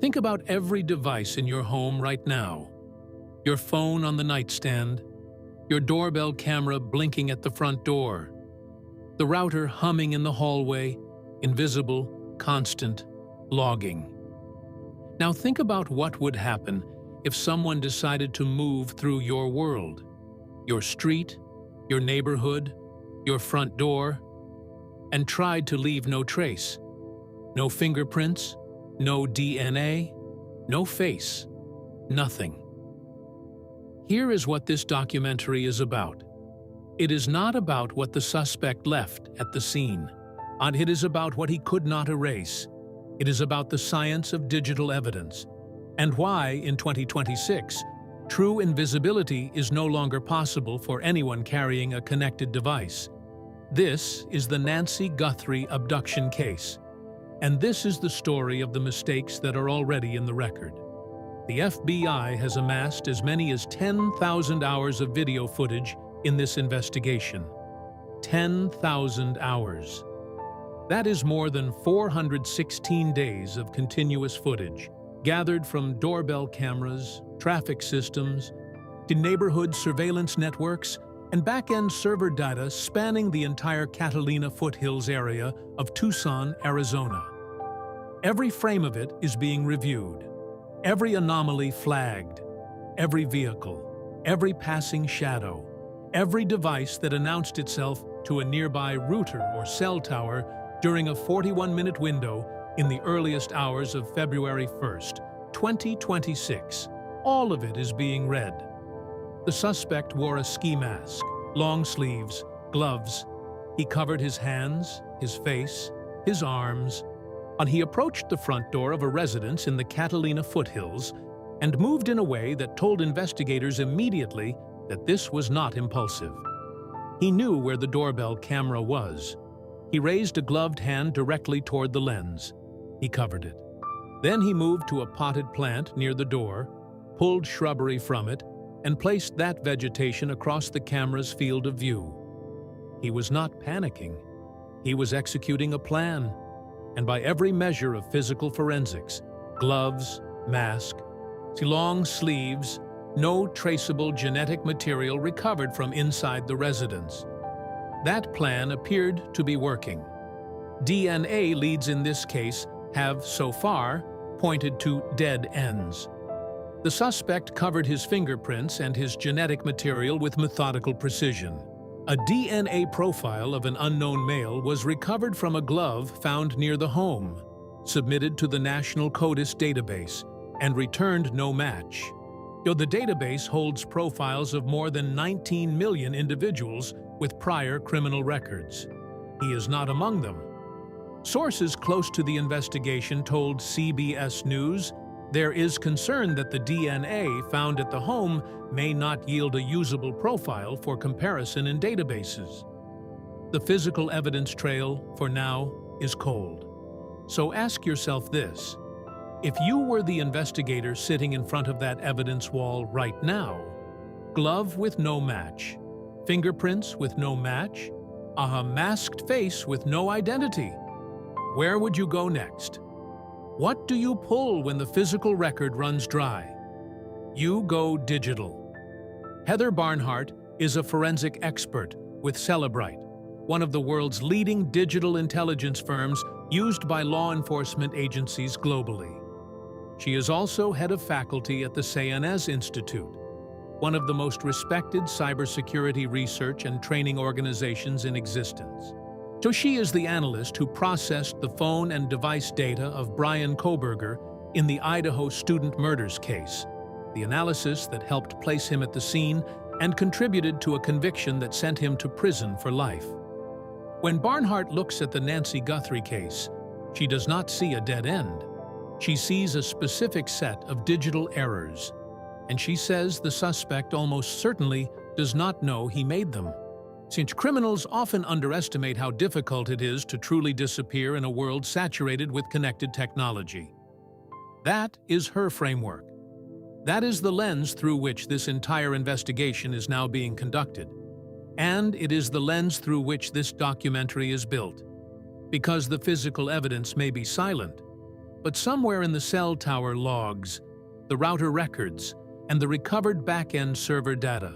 Think about every device in your home right now. Your phone on the nightstand, your doorbell camera blinking at the front door, the router humming in the hallway, invisible, constant, logging. Now think about what would happen if someone decided to move through your world, your street, your neighborhood, your front door, and tried to leave no trace. No fingerprints, no DNA, no face, nothing. Here is what this documentary is about. It is not about what the suspect left at the scene. It is about what he could not erase. It is about the science of digital evidence, and why, in 2026, true invisibility is no longer possible for anyone carrying a connected device. This is the Nancy Guthrie abduction case, and this is the story of the mistakes that are already in the record. The FBI has amassed as many as 10,000 hours of video footage in this investigation. 10,000 hours. That is more than 416 days of continuous footage, gathered from doorbell cameras, traffic systems, to neighborhood surveillance networks, and back-end server data spanning the entire Catalina foothills area of Tucson, Arizona. Every frame of it is being reviewed, every anomaly flagged, every vehicle, every passing shadow, every device that announced itself to a nearby router or cell tower during a 41-minute window in the earliest hours of February 1st, 2026. All of it is being read. The suspect wore a ski mask, long sleeves, gloves. He covered his hands, his face, his arms, and he approached the front door of a residence in the Catalina foothills and moved in a way that told investigators immediately that this was not impulsive. He knew where the doorbell camera was. He raised a gloved hand directly toward the lens. He covered it. Then he moved to a potted plant near the door, pulled shrubbery from it, and placed that vegetation across the camera's field of view. He was not panicking. He was executing a plan. And by every measure of physical forensics, gloves, mask, long sleeves, no traceable genetic material recovered from inside the residence. That plan appeared to be working. DNA leads in this case have, so far, pointed to dead ends. The suspect covered his fingerprints and his genetic material with methodical precision. A DNA profile of an unknown male was recovered from a glove found near the home, submitted to the National CODIS database, and returned no match. The database holds profiles of more than 19 million individuals with prior criminal records. He is not among them. Sources close to the investigation told CBS News there is concern that the DNA found at the home may not yield a usable profile for comparison in databases. The physical evidence trail, for now, is cold. So ask yourself this: if you were the investigator sitting in front of that evidence wall right now, glove with no match, fingerprints with no match, a masked face with no identity, where would you go next? What do you pull when the physical record runs dry? You go digital. Heather Barnhart is a forensic expert with Cellebrite, one of the world's leading digital intelligence firms used by law enforcement agencies globally. She is also head of faculty at the CNS Institute, one of the most respected cybersecurity research and training organizations in existence. So she is the analyst who processed the phone and device data of Bryan Kohberger in the Idaho student murders case, the analysis that helped place him at the scene and contributed to a conviction that sent him to prison for life. When Barnhart looks at the Nancy Guthrie case, she does not see a dead end. She sees a specific set of digital errors, and she says the suspect almost certainly does not know he made them. Since criminals often underestimate how difficult it is to truly disappear in a world saturated with connected technology. That is her framework. That is the lens through which this entire investigation is now being conducted. And it is the lens through which this documentary is built. Because the physical evidence may be silent, But somewhere in the cell tower logs, the router records, and the recovered back-end server data,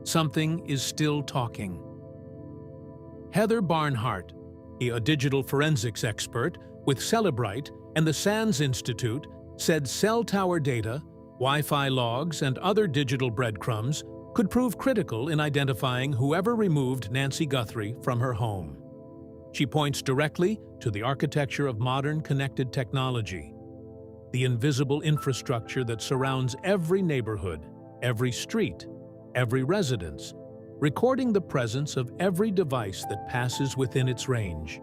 something is still talking. Heather Barnhart, a digital forensics expert with Cellebrite and the SANS Institute, said cell tower data, Wi-Fi logs, and other digital breadcrumbs could prove critical in identifying whoever removed Nancy Guthrie from her home. She points directly to the architecture of modern connected technology, the invisible infrastructure that surrounds every neighborhood, every street, every residence, recording the presence of every device that passes within its range.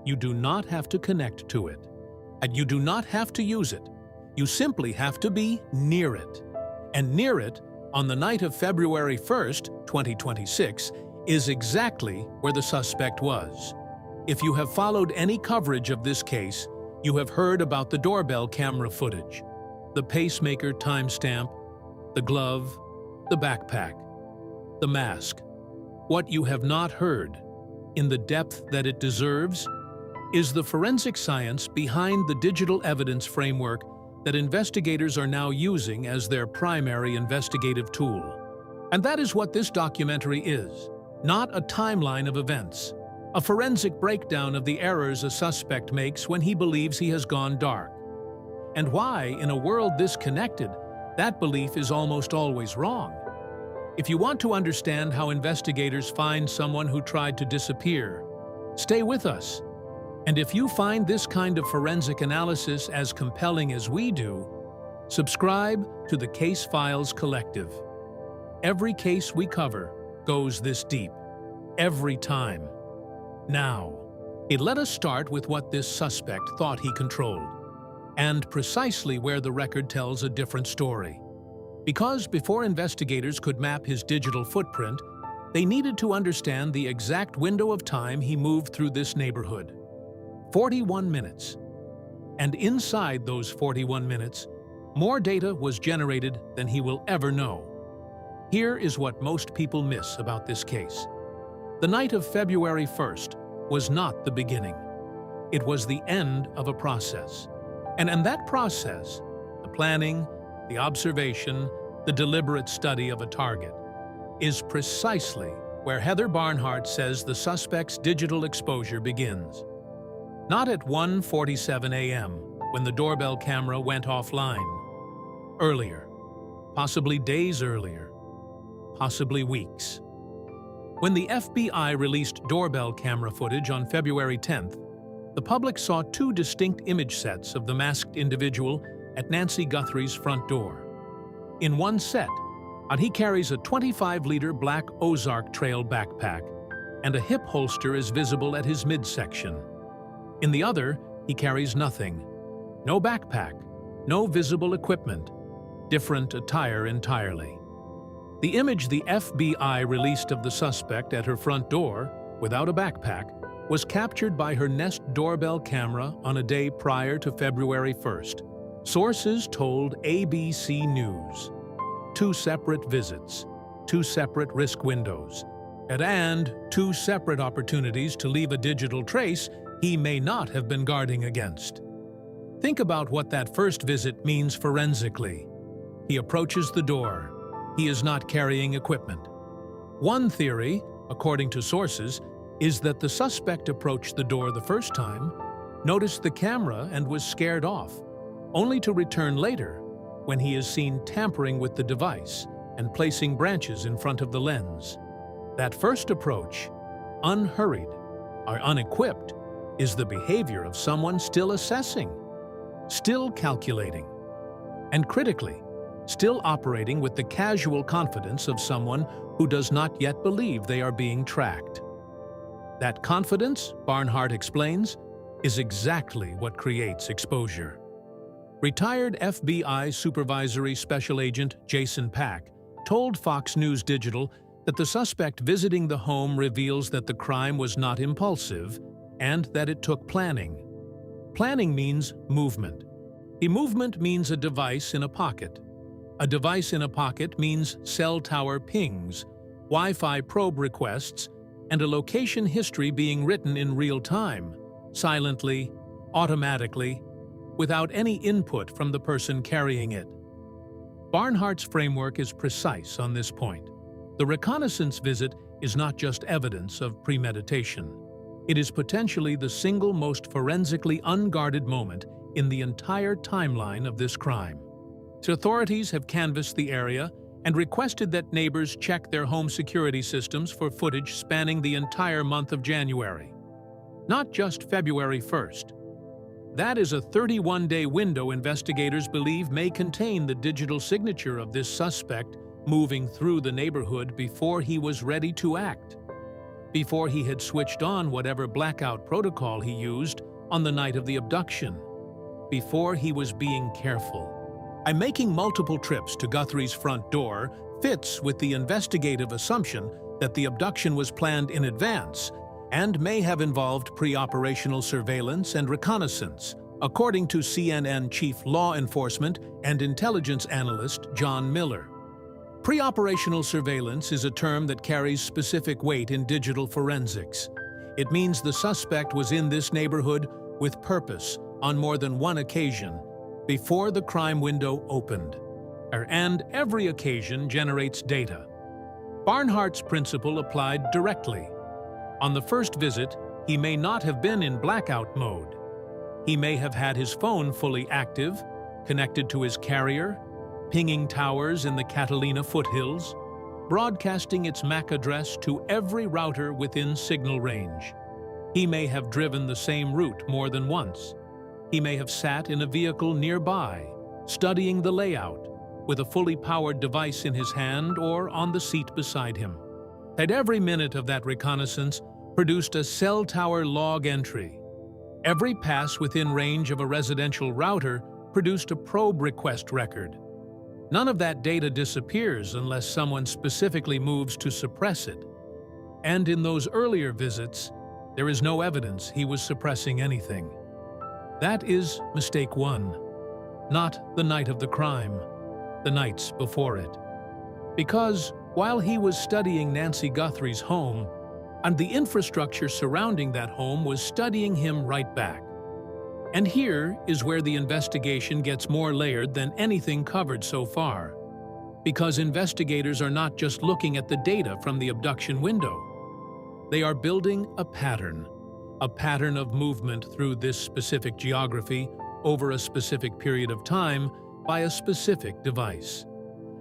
You do not have to connect to it, and you do not have to use it. You simply have to be near it. And near it, on the night of February 1st, 2026, is exactly where the suspect was. If you have followed any coverage of this case, you have heard about the doorbell camera footage, the pacemaker timestamp, the glove, the backpack, the mask. What you have not heard, in the depth that it deserves, is the forensic science behind the digital evidence framework that investigators are now using as their primary investigative tool. And that is what this documentary is, not a timeline of events, a forensic breakdown of the errors a suspect makes when he believes he has gone dark, and why, in a world this connected, that belief is almost always wrong. If you want to understand how investigators find someone who tried to disappear, stay with us. And if you find this kind of forensic analysis as compelling as we do, subscribe to the Case Files Collective. Every case we cover goes this deep, every time. Now, let us start with what this suspect thought he controlled, and precisely where the record tells a different story. Because before investigators could map his digital footprint, they needed to understand the exact window of time he moved through this neighborhood. 41 minutes. And inside those 41 minutes, more data was generated than he will ever know. Here is what most people miss about this case. The night of February 1st was not the beginning. It was the end of a process. And in that process, the planning, the observation, the deliberate study of a target, is precisely where Heather Barnhart says the suspect's digital exposure begins. Not at 1:47 a.m., when the doorbell camera went offline. Earlier, possibly days earlier, possibly weeks. When the FBI released doorbell camera footage on February 10th, the public saw two distinct image sets of the masked individual at Nancy Guthrie's front door. In one set, he carries a 25-liter black Ozark Trail backpack, and a hip holster is visible at his midsection. In the other, he carries nothing. No backpack, no visible equipment, different attire entirely. The image the FBI released of the suspect at her front door, without a backpack, was captured by her Nest doorbell camera on a day prior to February 1st. Sources told ABC News. Two separate visits, two separate risk windows, and two separate opportunities to leave a digital trace he may not have been guarding against. Think about what that first visit means forensically. He approaches the door. He is not carrying equipment. One theory, according to sources, is that the suspect approached the door the first time, noticed the camera and was scared off, only to return later when he is seen tampering with the device and placing branches in front of the lens. That first approach, unhurried or unequipped, is the behavior of someone still assessing, still calculating, and critically, still operating with the casual confidence of someone who does not yet believe they are being tracked. That confidence, Barnhart explains, is exactly what creates exposure. Retired FBI Supervisory Special Agent Jason Pack told Fox News Digital that the suspect visiting the home reveals that the crime was not impulsive and that it took planning. Planning means movement. A movement means a device in a pocket. A device in a pocket means cell tower pings, Wi-Fi probe requests, and a location history being written in real time, silently, automatically, without any input from the person carrying it. Barnhart's framework is precise on this point. The reconnaissance visit is not just evidence of premeditation. It is potentially the single most forensically unguarded moment in the entire timeline of this crime. So authorities have canvassed the area and requested that neighbors check their home security systems for footage spanning the entire month of January, not just February 1st. That is a 31-day window investigators believe may contain the digital signature of this suspect moving through the neighborhood before he was ready to act, before he had switched on whatever blackout protocol he used on the night of the abduction, before he was being careful. I'm making multiple trips to Guthrie's front door fits with the investigative assumption that the abduction was planned in advance and may have involved pre-operational surveillance and reconnaissance, according to CNN Chief Law Enforcement and Intelligence Analyst John Miller. Pre-operational surveillance is a term that carries specific weight in digital forensics. It means the suspect was in this neighborhood with purpose on more than one occasion before the crime window opened. And every occasion generates data. Barnhart's principle applied directly. On the first visit, he may not have been in blackout mode. He may have had his phone fully active, connected to his carrier, pinging towers in the Catalina foothills, broadcasting its MAC address to every router within signal range. He may have driven the same route more than once. He may have sat in a vehicle nearby, studying the layout, with a fully powered device in his hand or on the seat beside him. At every minute of that reconnaissance produced a cell tower log entry. Every pass within range of a residential router produced a probe request record. None of that data disappears unless someone specifically moves to suppress it. And in those earlier visits, there is no evidence he was suppressing anything. That is mistake one, not the night of the crime, the nights before it. Because while he was studying Nancy Guthrie's home, and the infrastructure surrounding that home was studying him right back. And here is where the investigation gets more layered than anything covered so far. Because investigators are not just looking at the data from the abduction window. They are building a pattern of movement through this specific geography over a specific period of time by a specific device.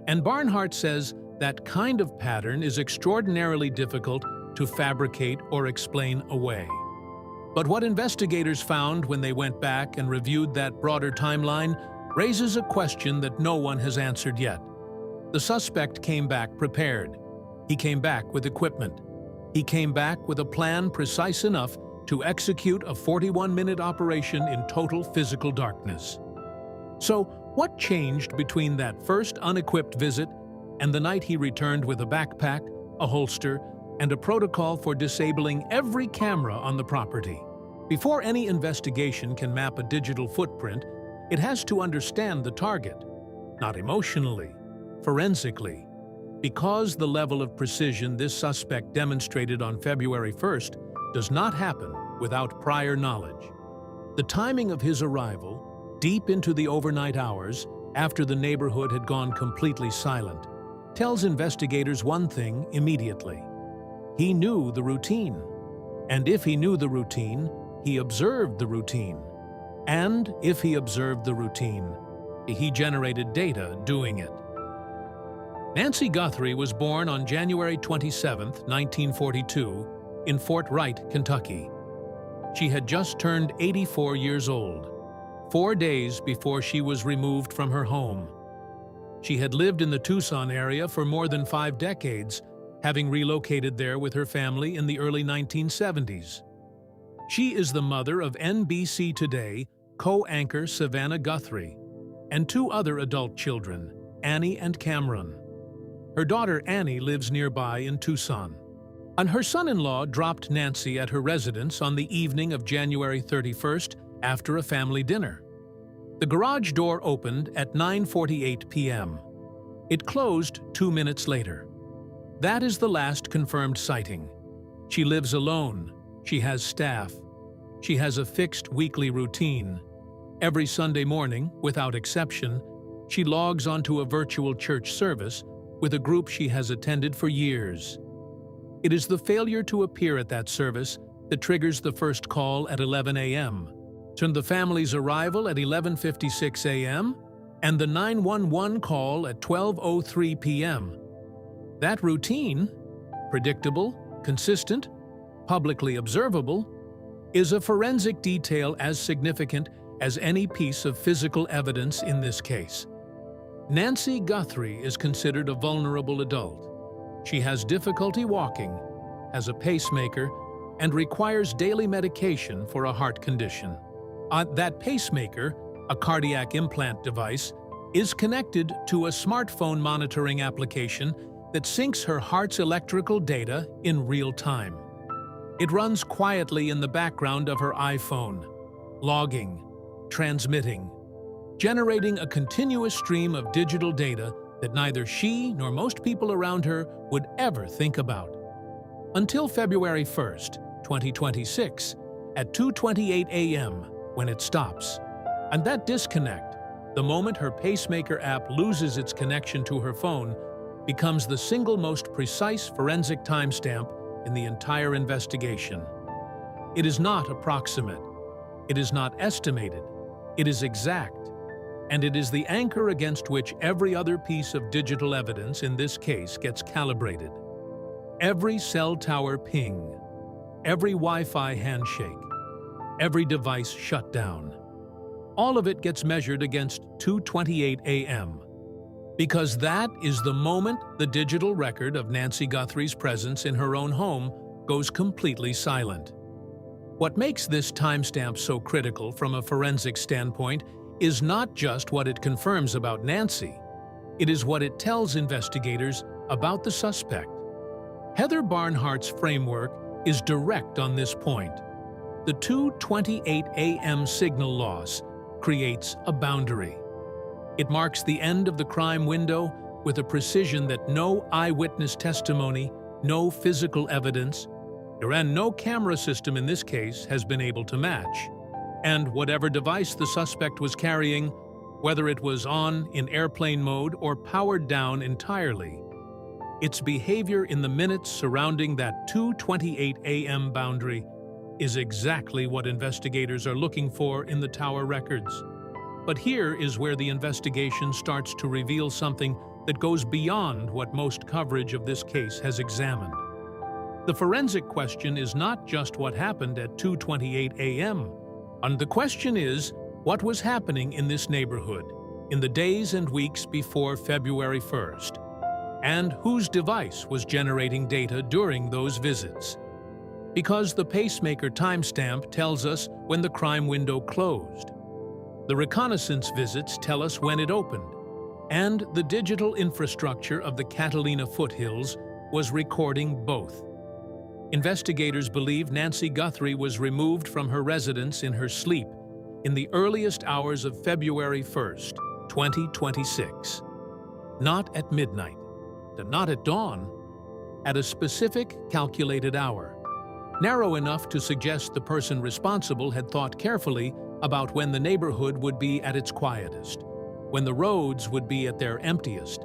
And Barnhart says that kind of pattern is extraordinarily difficult to fabricate or explain away. But what investigators found when they went back and reviewed that broader timeline raises a question that no one has answered yet. The suspect came back prepared. He came back with equipment. He came back with a plan precise enough to execute a 41-minute operation in total physical darkness. So, what changed between that first unequipped visit and the night he returned with a backpack, a holster, and a protocol for disabling every camera on the property? Before any investigation can map a digital footprint, it has to understand the target, not emotionally, forensically. Because the level of precision this suspect demonstrated on February 1st does not happen without prior knowledge. The timing of his arrival, deep into the overnight hours, after the neighborhood had gone completely silent, tells investigators one thing immediately. He knew the routine. And if he knew the routine, he observed the routine. And if he observed the routine, he generated data doing it. Nancy Guthrie was born on January 27, 1942, in Fort Wright, Kentucky. She had just turned 84 years old, 4 days before she was removed from her home. She had lived in the Tucson area for more than 5 decades, having relocated there with her family in the early 1970s. She is the mother of NBC Today co-anchor Savannah Guthrie and 2 other adult children, Annie and Cameron. Her daughter Annie lives nearby in Tucson. And her son-in-law dropped Nancy at her residence on the evening of January 31st after a family dinner. The garage door opened at 9:48 p.m. It closed 2 minutes later. That is the last confirmed sighting. She lives alone. She has staff. She has a fixed weekly routine. Every Sunday morning, without exception, she logs onto a virtual church service with a group she has attended for years. It is the failure to appear at that service that triggers the first call at 11 a.m., to the family's arrival at 11:56 a.m., and the 911 call at 12:03 p.m. That routine, predictable, consistent, publicly observable, is a forensic detail as significant as any piece of physical evidence in this case. Nancy Guthrie is considered a vulnerable adult. She has difficulty walking, has a pacemaker, and requires daily medication for a heart condition. That pacemaker, a cardiac implant device, is connected to a smartphone monitoring application that syncs her heart's electrical data in real time. It runs quietly in the background of her iPhone, logging, transmitting, generating a continuous stream of digital data that neither she nor most people around her would ever think about. Until February 1st, 2026, at 2:28 a.m., when it stops. And that disconnect, the moment her pacemaker app loses its connection to her phone, becomes the single most precise forensic timestamp in the entire investigation. It is not approximate. It is not estimated. It is exact. And it is the anchor against which every other piece of digital evidence in this case gets calibrated. Every cell tower ping, every Wi-Fi handshake, every device shutdown. All of it gets measured against 2:28 a.m. because that is the moment the digital record of Nancy Guthrie's presence in her own home goes completely silent. What makes this timestamp so critical from a forensic standpoint is not just what it confirms about Nancy, it is what it tells investigators about the suspect. Heather Barnhart's framework is direct on this point. The 2:28 a.m. signal loss creates a boundary. It marks the end of the crime window with a precision that no eyewitness testimony, no physical evidence, and no camera system in this case has been able to match. And whatever device the suspect was carrying, whether it was on in airplane mode or powered down entirely, its behavior in the minutes surrounding that 2:28 a.m. boundary is exactly what investigators are looking for in the tower records. But here is where the investigation starts to reveal something that goes beyond what most coverage of this case has examined. The forensic question is not just what happened at 2:28 a.m., and the question is, what was happening in this neighborhood in the days and weeks before February 1st, and whose device was generating data during those visits? Because the pacemaker timestamp tells us when the crime window closed. The reconnaissance visits tell us when it opened, and the digital infrastructure of the Catalina foothills was recording both. Investigators believe Nancy Guthrie was removed from her residence in her sleep in the earliest hours of February 1st, 2026. Not at midnight, not at dawn, at a specific calculated hour. Narrow enough to suggest the person responsible had thought carefully about when the neighborhood would be at its quietest, when the roads would be at their emptiest,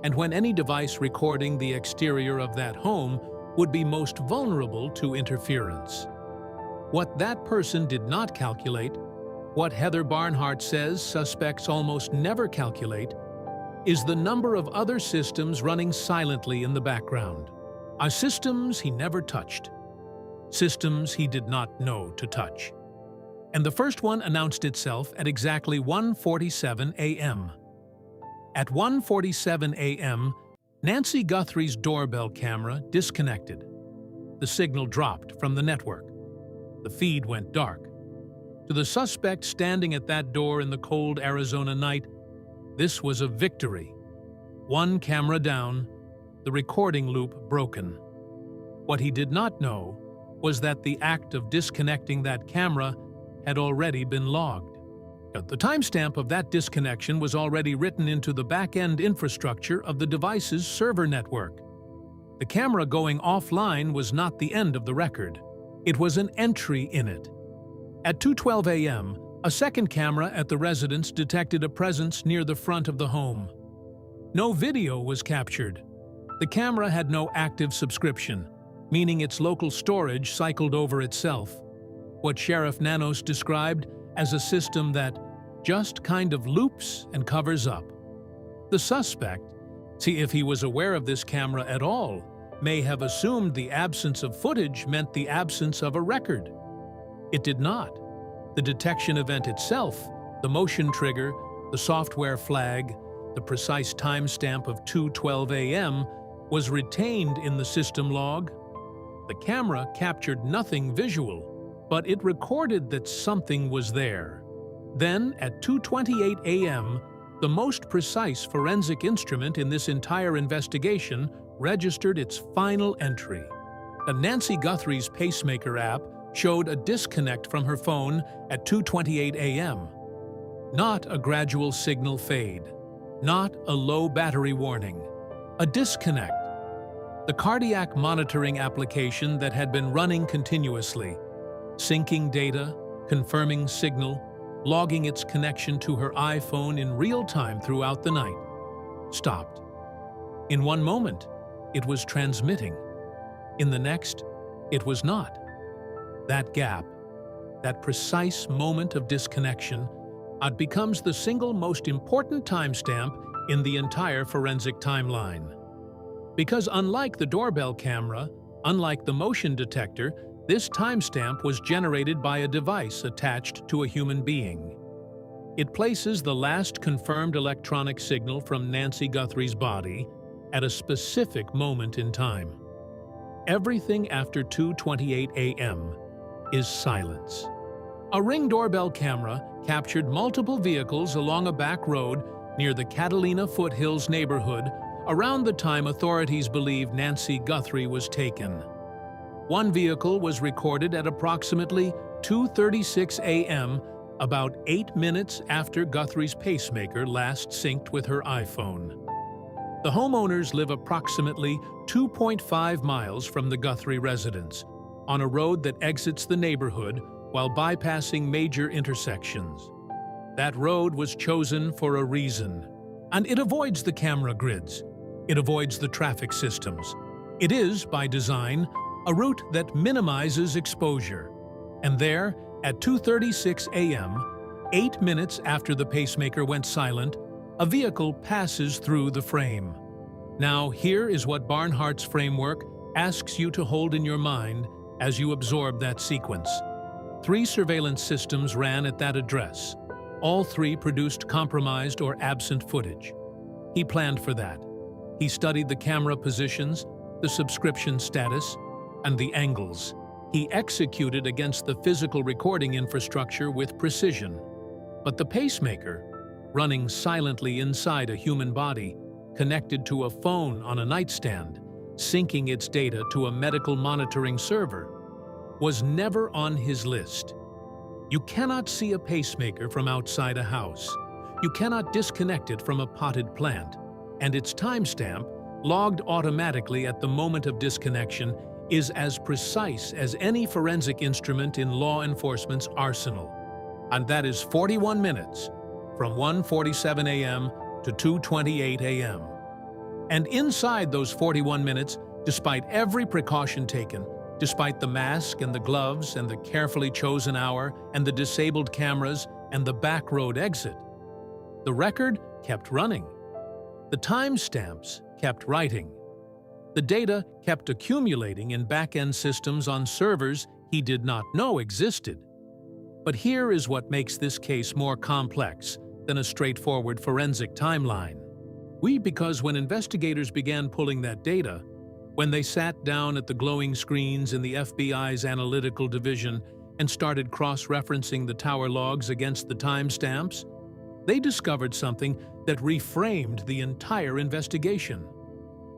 and when any device recording the exterior of that home would be most vulnerable to interference. What that person did not calculate, what Heather Barnhart says suspects almost never calculate, is the number of other systems running silently in the background. Systems he never touched. Systems he did not know to touch. And the first one announced itself at exactly 1:47 a.m. At 1:47 a.m., Nancy Guthrie's doorbell camera disconnected. The signal dropped from the network. The feed went dark. To the suspect standing at that door in the cold Arizona night, this was a victory. One camera down, the recording loop broken. What he did not know was that the act of disconnecting that camera had already been logged. The timestamp of that disconnection was already written into the back-end infrastructure of the device's server network. The camera going offline was not the end of the record. It was an entry in it. At 2:12 a.m., A second camera at the residence detected a presence near the front of the home. No video was captured. The camera had no active subscription, meaning its local storage cycled over itself. What Sheriff Nanos described as a system that just kind of loops and covers up. The suspect, see if he was aware of this camera at all, may have assumed the absence of footage meant the absence of a record. It did not. The detection event itself, the motion trigger, the software flag, the precise timestamp of 2:12 a.m. was retained in the system log. The camera captured nothing visual, but it recorded that something was there. Then, at 2:28 a.m., the most precise forensic instrument in this entire investigation registered its final entry. The Nancy Guthrie's Pacemaker app showed a disconnect from her phone at 2:28 a.m. Not a gradual signal fade, not a low battery warning, a disconnect. The cardiac monitoring application that had been running continuously, syncing data, confirming signal, logging its connection to her iPhone in real time throughout the night, stopped. In one moment, it was transmitting. In the next, it was not. That gap, that precise moment of disconnection, becomes the single most important timestamp in the entire forensic timeline. Because unlike the doorbell camera, unlike the motion detector, this timestamp was generated by a device attached to a human being. It places the last confirmed electronic signal from Nancy Guthrie's body at a specific moment in time. Everything after 2:28 a.m. is silence. A Ring doorbell camera captured multiple vehicles along a back road near the Catalina Foothills neighborhood around the time authorities believed Nancy Guthrie was taken. One vehicle was recorded at approximately 2:36 a.m., about 8 minutes after Guthrie's pacemaker last synced with her iPhone. The homeowners live approximately 2.5 miles from the Guthrie residence, on a road that exits the neighborhood while bypassing major intersections. That road was chosen for a reason, and it avoids the camera grids. It avoids the traffic systems. It is, by design, a route that minimizes exposure. And there, at 2:36 a.m., 8 minutes after the pacemaker went silent, a vehicle passes through the frame. Now, here is what Barnhart's framework asks you to hold in your mind as you absorb that sequence. 3 surveillance systems ran at that address. All 3 produced compromised or absent footage. He planned for that. He studied the camera positions, the subscription status, and the angles. He executed against the physical recording infrastructure with precision. But the pacemaker, running silently inside a human body, connected to a phone on a nightstand, syncing its data to a medical monitoring server, was never on his list. You cannot see a pacemaker from outside a house. You cannot disconnect it from a potted plant. And its timestamp, logged automatically at the moment of disconnection, is as precise as any forensic instrument in law enforcement's arsenal. And that is 41 minutes, from 1:47 a.m. to 2:28 a.m. And inside those 41 minutes, despite every precaution taken, despite the mask and the gloves and the carefully chosen hour and the disabled cameras and the back road exit, the record kept running. The timestamps kept writing. The data kept accumulating in back-end systems on servers he did not know existed. But here is what makes this case more complex than a straightforward forensic timeline. Because when investigators began pulling that data, when they sat down at the glowing screens in the FBI's analytical division and started cross-referencing the tower logs against the timestamps, they discovered something that reframed the entire investigation.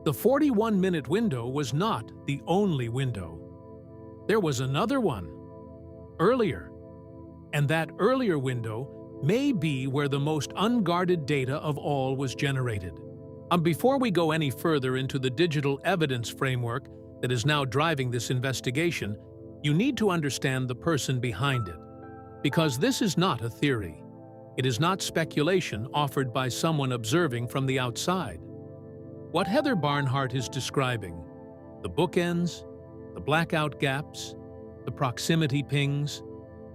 The 41-minute window was not the only window. There was another one, earlier. And that earlier window may be where the most unguarded data of all was generated. Before we go any further into the digital evidence framework that is now driving this investigation, you need to understand the person behind it. Because this is not a theory. It is not speculation offered by someone observing from the outside. What Heather Barnhart is describing, the bookends, the blackout gaps, the proximity pings,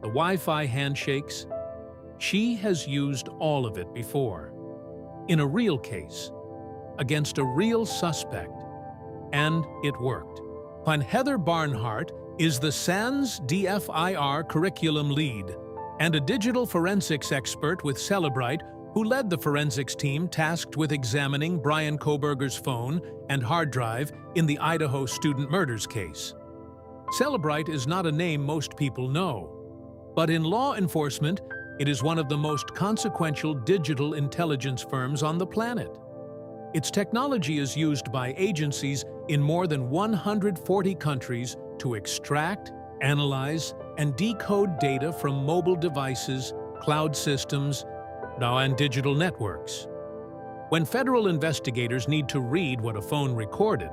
the Wi-Fi handshakes, she has used all of it before. In a real case, against a real suspect, and it worked. Heather Barnhart is the SANS DFIR curriculum lead and a digital forensics expert with Cellebrite who led the forensics team tasked with examining Bryan Kohberger's phone and hard drive in the Idaho student murders case. Cellebrite is not a name most people know, but in law enforcement, it is one of the most consequential digital intelligence firms on the planet. Its technology is used by agencies in more than 140 countries to extract, analyze, and decode data from mobile devices, cloud systems, and digital networks. When federal investigators need to read what a phone recorded,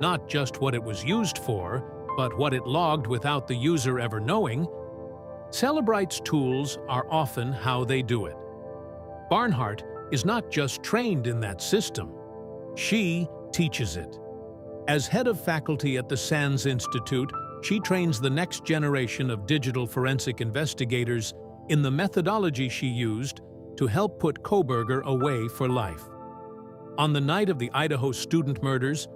not just what it was used for, but what it logged without the user ever knowing, Cellebrite's tools are often how they do it. Barnhart is not just trained in that system, she teaches it. As head of faculty at the SANS Institute, she trains the next generation of digital forensic investigators in the methodology she used to help put Kohberger away for life. On the night of the Idaho student murders,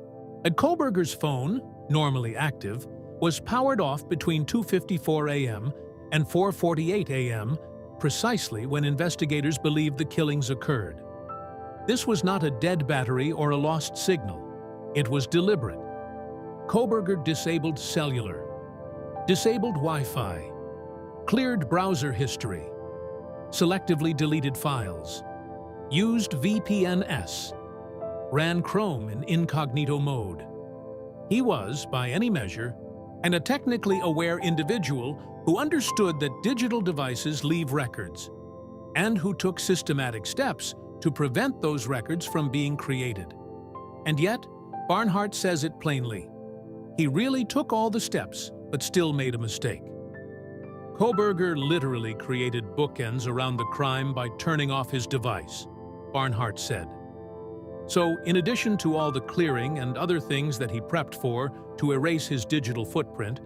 Kohberger's phone, normally active, was powered off between 2:54 a.m. and 4:48 a.m., precisely when investigators believed the killings occurred. This was not a dead battery or a lost signal. It was deliberate. Kohberger disabled cellular, disabled Wi-Fi, cleared browser history, selectively deleted files, used VPNs, ran Chrome in incognito mode. He was, by any measure, a technically aware individual who understood that digital devices leave records, and who took systematic steps to prevent those records from being created. And yet, Barnhart says it plainly. He really took all the steps, but still made a mistake. Kohberger literally created bookends around the crime by turning off his device, Barnhart said. So, in addition to all the clearing and other things that he prepped for to erase his digital footprint,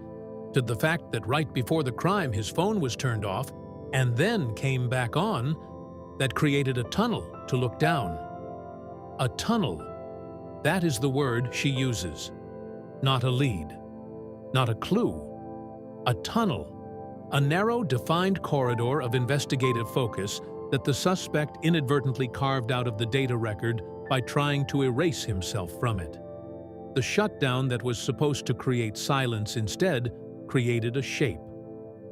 to the fact that right before the crime his phone was turned off and then came back on, that created a tunnel to look down. A tunnel. That is the word she uses. Not a lead. Not a clue. A tunnel. A narrow, defined corridor of investigative focus that the suspect inadvertently carved out of the data record by trying to erase himself from it. The shutdown that was supposed to create silence instead created a shape,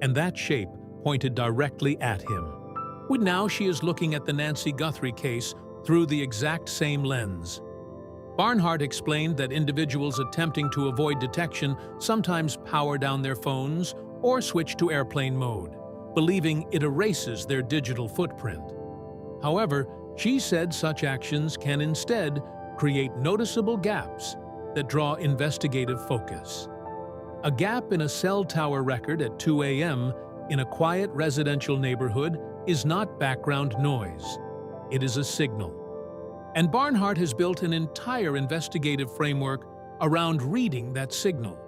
and that shape pointed directly at him. Now she is looking at the Nancy Guthrie case through the exact same lens. Barnhart explained that individuals attempting to avoid detection sometimes power down their phones or switch to airplane mode, believing it erases their digital footprint. However, she said such actions can instead create noticeable gaps that draw investigative focus. A gap in a cell tower record at 2 a.m. in a quiet residential neighborhood is not background noise. It is a signal. And Barnhart has built an entire investigative framework around reading that signal,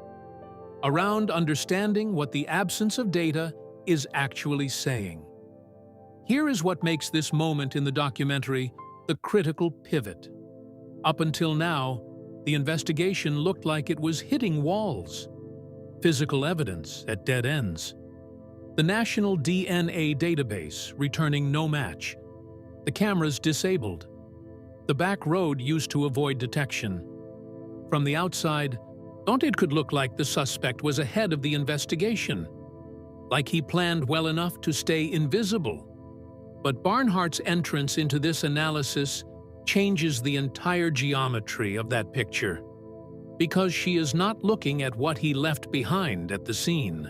around understanding what the absence of data is actually saying. Here is what makes this moment in the documentary the critical pivot. Up until now, the investigation looked like it was hitting walls. Physical evidence at dead ends. The national DNA database returning no match. The cameras disabled. The back road used to avoid detection. From the outside, it could look like the suspect was ahead of the investigation, like he planned well enough to stay invisible. But Barnhart's entrance into this analysis changes the entire geometry of that picture, because she is not looking at what he left behind at the scene.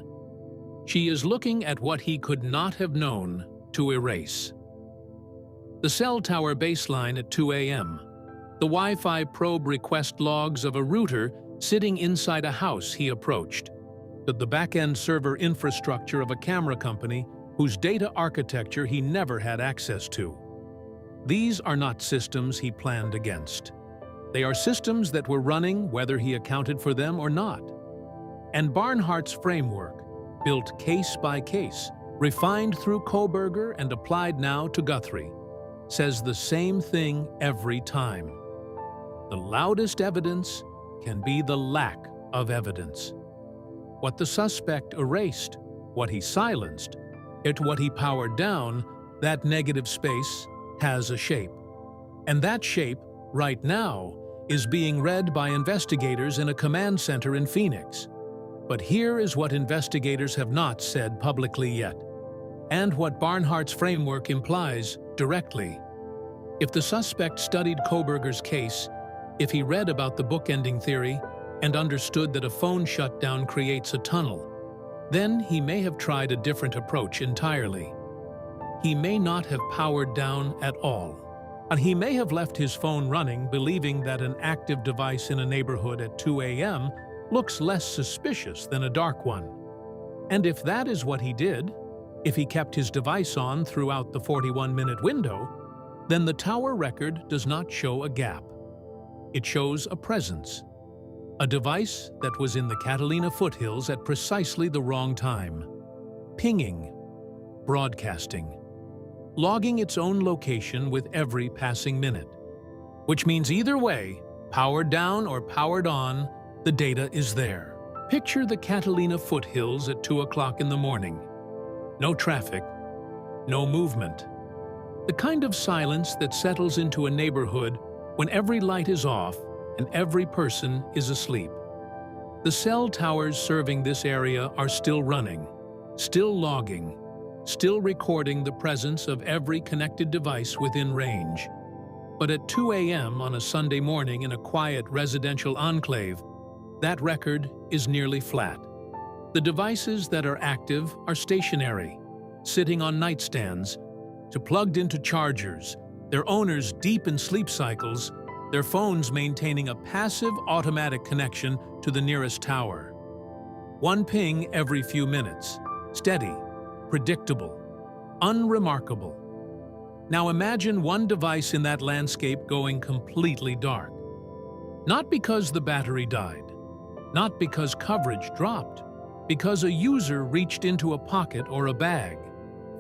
She is looking at what he could not have known to erase. The cell tower baseline at 2 a.m., the Wi-Fi probe request logs of a router sitting inside a house he approached, the back-end server infrastructure of a camera company whose data architecture he never had access to. These are not systems he planned against. They are systems that were running whether he accounted for them or not. And Barnhart's framework, built case by case, refined through Kohberger and applied now to Guthrie, says the same thing every time. The loudest evidence can be the lack of evidence. What the suspect erased, what he silenced, what he powered down, that negative space has a shape. And that shape, right now, is being read by investigators in a command center in Phoenix. But here is what investigators have not said publicly yet, and what Barnhart's framework implies directly. If the suspect studied Kohberger's case, if he read about the bookending theory and understood that a phone shutdown creates a tunnel, then he may have tried a different approach entirely. He may not have powered down at all. And he may have left his phone running, believing that an active device in a neighborhood at 2 a.m. looks less suspicious than a dark one. And if that is what he did, if he kept his device on throughout the 41-minute window, then the tower record does not show a gap. It shows a presence, a device that was in the Catalina foothills at precisely the wrong time, pinging, broadcasting, logging its own location with every passing minute. Which means either way, powered down or powered on, the data is there. Picture the Catalina foothills at 2 o'clock in the morning. No traffic, no movement. The kind of silence that settles into a neighborhood when every light is off and every person is asleep. The cell towers serving this area are still running, still logging, still recording the presence of every connected device within range. But at 2 a.m. on a Sunday morning in a quiet residential enclave, that record is nearly flat. The devices that are active are stationary, sitting on nightstands, plugged into chargers, their owners deep in sleep cycles, their phones maintaining a passive automatic connection to the nearest tower. One ping every few minutes, steady, predictable, unremarkable. Now imagine one device in that landscape going completely dark. Not because the battery died, not because coverage dropped, because a user reached into a pocket or a bag,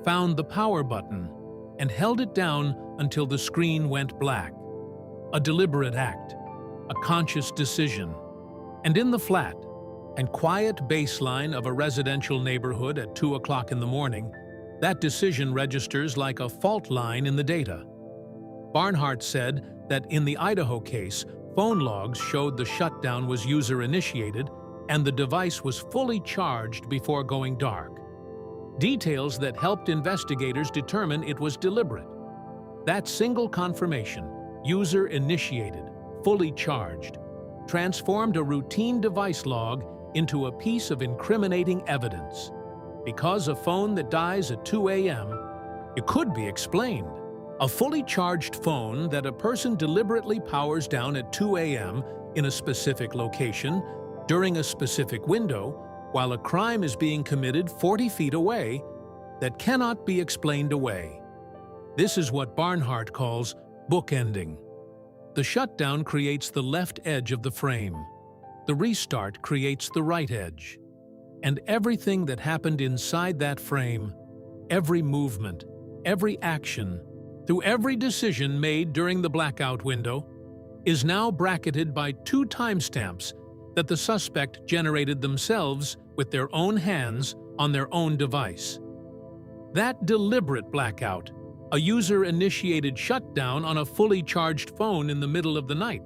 found the power button, and held it down until the screen went black. A deliberate act, a conscious decision. And in the flat and quiet baseline of a residential neighborhood at 2 o'clock in the morning, that decision registers like a fault line in the data. Barnhart said that in the Idaho case, phone logs showed the shutdown was user-initiated and the device was fully charged before going dark. Details that helped investigators determine it was deliberate. That single confirmation, user-initiated, fully charged, transformed a routine device log into a piece of incriminating evidence. Because a phone that dies at 2 a.m., it could be explained. A fully charged phone that a person deliberately powers down at 2 a.m. in a specific location, during a specific window, while a crime is being committed 40 feet away, that cannot be explained away. This is what Barnhart calls bookending. The shutdown creates the left edge of the frame. The restart creates the right edge. And everything that happened inside that frame, every movement, every action, through every decision made during the blackout window, is now bracketed by 2 timestamps that the suspect generated themselves with their own hands on their own device. That deliberate blackout, a user-initiated shutdown on a fully charged phone in the middle of the night,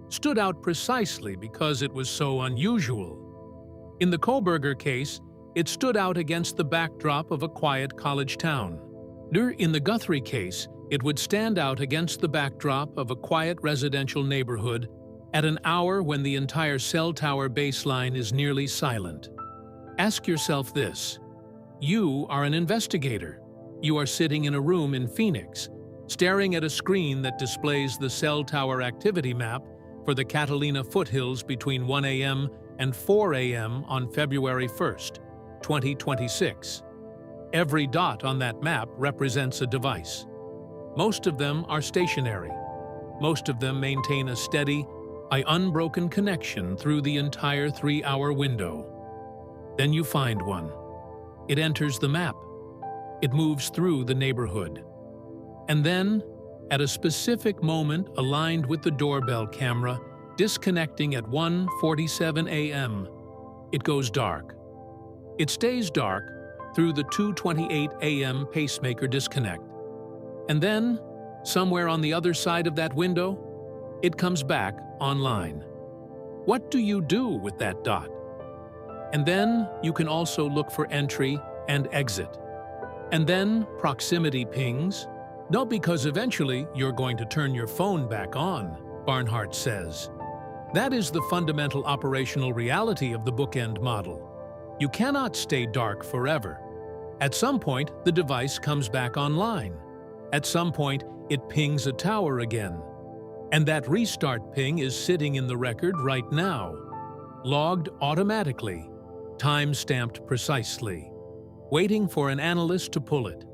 stood out precisely because it was so unusual. In the Kohberger case, it stood out against the backdrop of a quiet college town. In the Guthrie case, it would stand out against the backdrop of a quiet residential neighborhood at an hour when the entire cell tower baseline is nearly silent. Ask yourself this. You are an investigator. You are sitting in a room in Phoenix, staring at a screen that displays the cell tower activity map for the Catalina foothills between 1 a.m. and 4 a.m. on February 1st, 2026. Every dot on that map represents a device. Most of them are stationary. Most of them maintain a steady, unbroken connection through the entire 3-hour window. Then you find one. It enters the map. It moves through the neighborhood. And then, at a specific moment aligned with the doorbell camera, disconnecting at 1:47 a.m., it goes dark. It stays dark through the 2:28 a.m. pacemaker disconnect. And then, somewhere on the other side of that window, it comes back online. What do you do with that dot? And then you can also look for entry and exit. And then proximity pings. No, because eventually you're going to turn your phone back on, Barnhart says. That is the fundamental operational reality of the bookend model. You cannot stay dark forever. At some point, the device comes back online. At some point, it pings a tower again. And that restart ping is sitting in the record right now, logged automatically, time-stamped precisely, waiting for an analyst to pull it.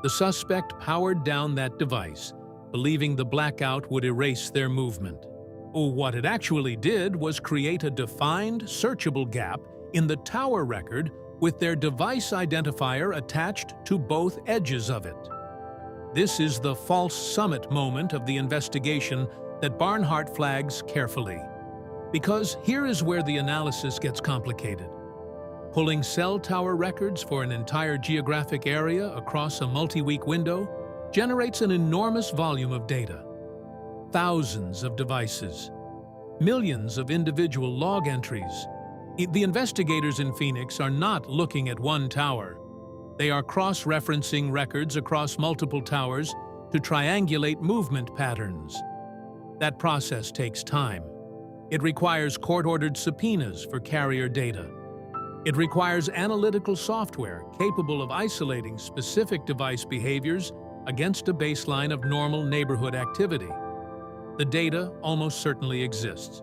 The suspect powered down that device, believing the blackout would erase their movement. What it actually did was create a defined, searchable gap in the tower record with their device identifier attached to both edges of it. This is the false summit moment of the investigation that Barnhart flags carefully. Because here is where the analysis gets complicated. Pulling cell tower records for an entire geographic area across a multi-week window generates an enormous volume of data. Thousands of devices, millions of individual log entries. The investigators in Phoenix are not looking at one tower. They are cross-referencing records across multiple towers to triangulate movement patterns. That process takes time. It requires court-ordered subpoenas for carrier data. It requires analytical software capable of isolating specific device behaviors against a baseline of normal neighborhood activity. The data almost certainly exists.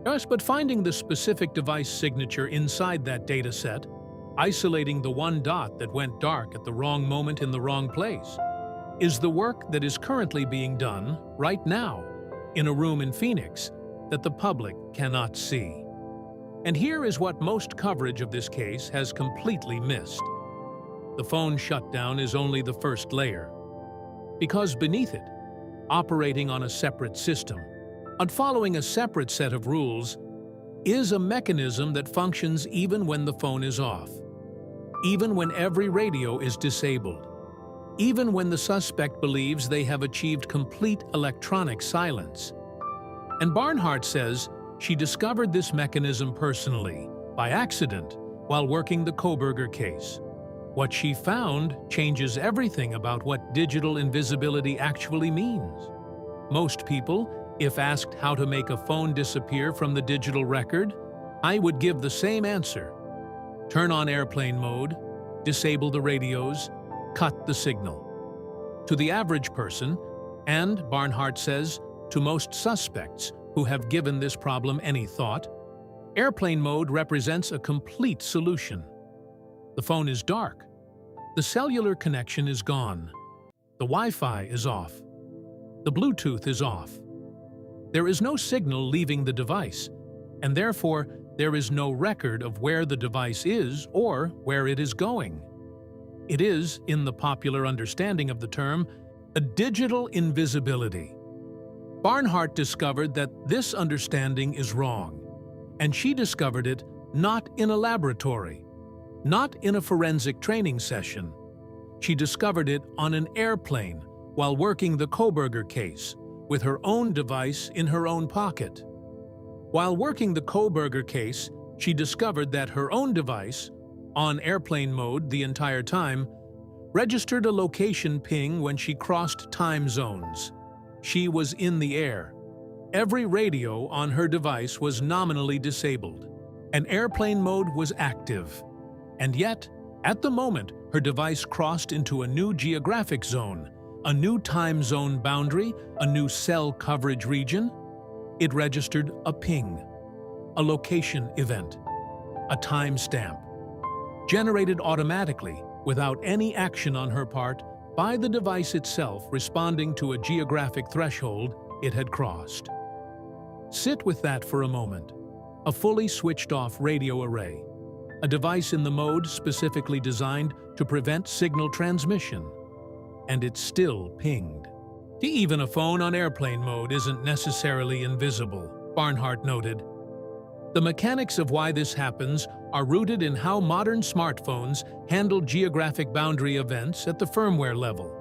Yes, but finding the specific device signature inside that data set, isolating the one dot that went dark at the wrong moment in the wrong place, is the work that is currently being done right now in a room in Phoenix that the public cannot see. And here is what most coverage of this case has completely missed. The phone shutdown is only the first layer, because beneath it, operating on a separate system, and following a separate set of rules, is a mechanism that functions even when the phone is off, even when every radio is disabled, even when the suspect believes they have achieved complete electronic silence. And Barnhart says she discovered this mechanism personally, by accident, while working the Kohberger case. What she found changes everything about what digital invisibility actually means. Most people, if asked how to make a phone disappear from the digital record, I would give the same answer. Turn on airplane mode, disable the radios, cut the signal. To the average person, and Barnhart says, to most suspects who have given this problem any thought, airplane mode represents a complete solution. The phone is dark. The cellular connection is gone. The Wi-Fi is off. The Bluetooth is off. There is no signal leaving the device, and therefore there is no record of where the device is or where it is going. It is, in the popular understanding of the term, a digital invisibility. Barnhart discovered that this understanding is wrong, and she discovered it not in a laboratory, not in a forensic training session. She discovered it on an airplane while working the Kohberger case, with her own device in her own pocket. While working the Kohberger case, she discovered that her own device, on airplane mode the entire time, registered a location ping when she crossed time zones. She was in the air. Every radio on her device was nominally disabled, and airplane mode was active. And yet, at the moment, her device crossed into a new geographic zone, a new time zone boundary, a new cell coverage region. It registered a ping, a location event, a timestamp, generated automatically without any action on her part, by the device itself responding to a geographic threshold it had crossed. Sit with that for a moment. A fully switched-off radio array. A device in the mode specifically designed to prevent signal transmission. And it's still pinged. Even a phone on airplane mode isn't necessarily invisible, Barnhart noted. The mechanics of why this happens are rooted in how modern smartphones handle geographic boundary events at the firmware level,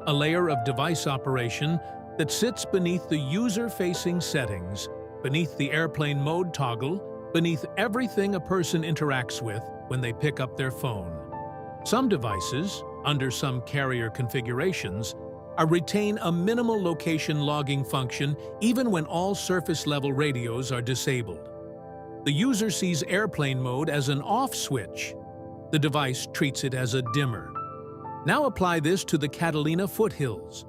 a layer of device operation that sits beneath the user-facing settings, beneath the airplane mode toggle, beneath everything a person interacts with when they pick up their phone. Some devices, under some carrier configurations, retain a minimal location logging function even when all surface-level radios are disabled. The user sees airplane mode as an off switch. The device treats it as a dimmer. Now apply this to the Catalina foothills.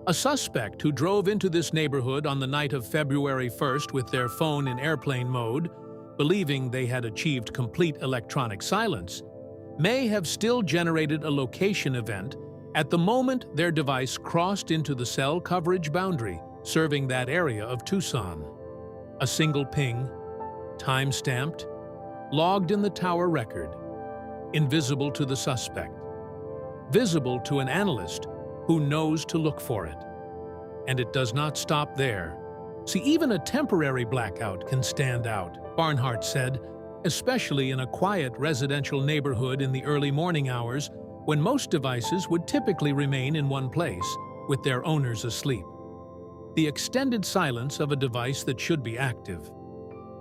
A suspect who drove into this neighborhood on the night of February 1st with their phone in airplane mode, believing they had achieved complete electronic silence, may have still generated a location event at the moment their device crossed into the cell coverage boundary serving that area of Tucson. A single ping, time-stamped, logged in the tower record, invisible to the suspect, visible to an analyst who knows to look for it. And it does not stop there. See, even a temporary blackout can stand out, Barnhart said, especially in a quiet residential neighborhood in the early morning hours when most devices would typically remain in one place, with their owners asleep. The extended silence of a device that should be active.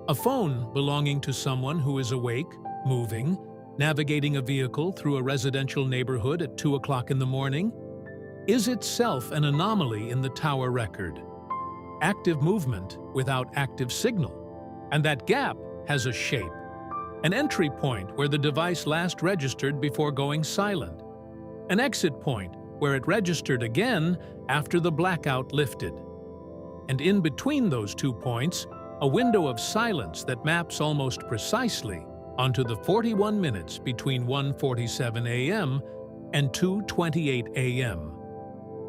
A phone belonging to someone who is awake, moving, navigating a vehicle through a residential neighborhood at 2 o'clock in the morning, is itself an anomaly in the tower record. Active movement without active signal. And that gap has a shape. An entry point where the device last registered before going silent. An exit point where it registered again after the blackout lifted. And in between those 2 points, a window of silence that maps almost precisely onto the 41 minutes between 1:47 a.m. and 2:28 a.m.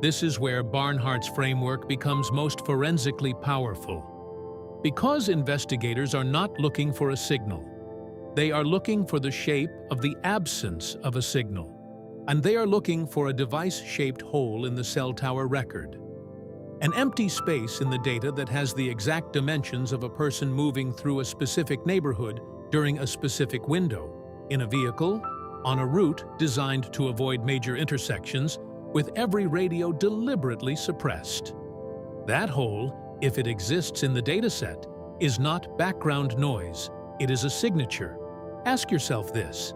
This is where Barnhart's framework becomes most forensically powerful. Because investigators are not looking for a signal, they are looking for the shape of the absence of a signal, and they are looking for a device-shaped hole in the cell tower record. An empty space in the data that has the exact dimensions of a person moving through a specific neighborhood during a specific window, in a vehicle, on a route designed to avoid major intersections, with every radio deliberately suppressed. That hole, if it exists in the dataset, is not background noise, it is a signature. Ask yourself this: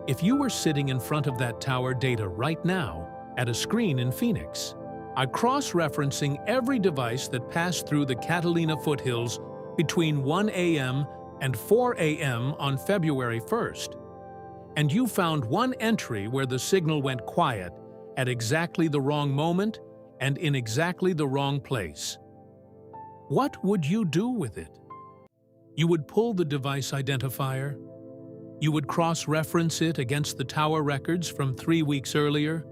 if you were sitting in front of that tower data right now, at a screen in Phoenix, cross-referencing every device that passed through the Catalina foothills between 1 a.m. and 4 a.m. on February 1st, and you found one entry where the signal went quiet at exactly the wrong moment and in exactly the wrong place, what would you do with it? You would pull the device identifier. You would cross-reference it against the tower records from 3 weeks earlier,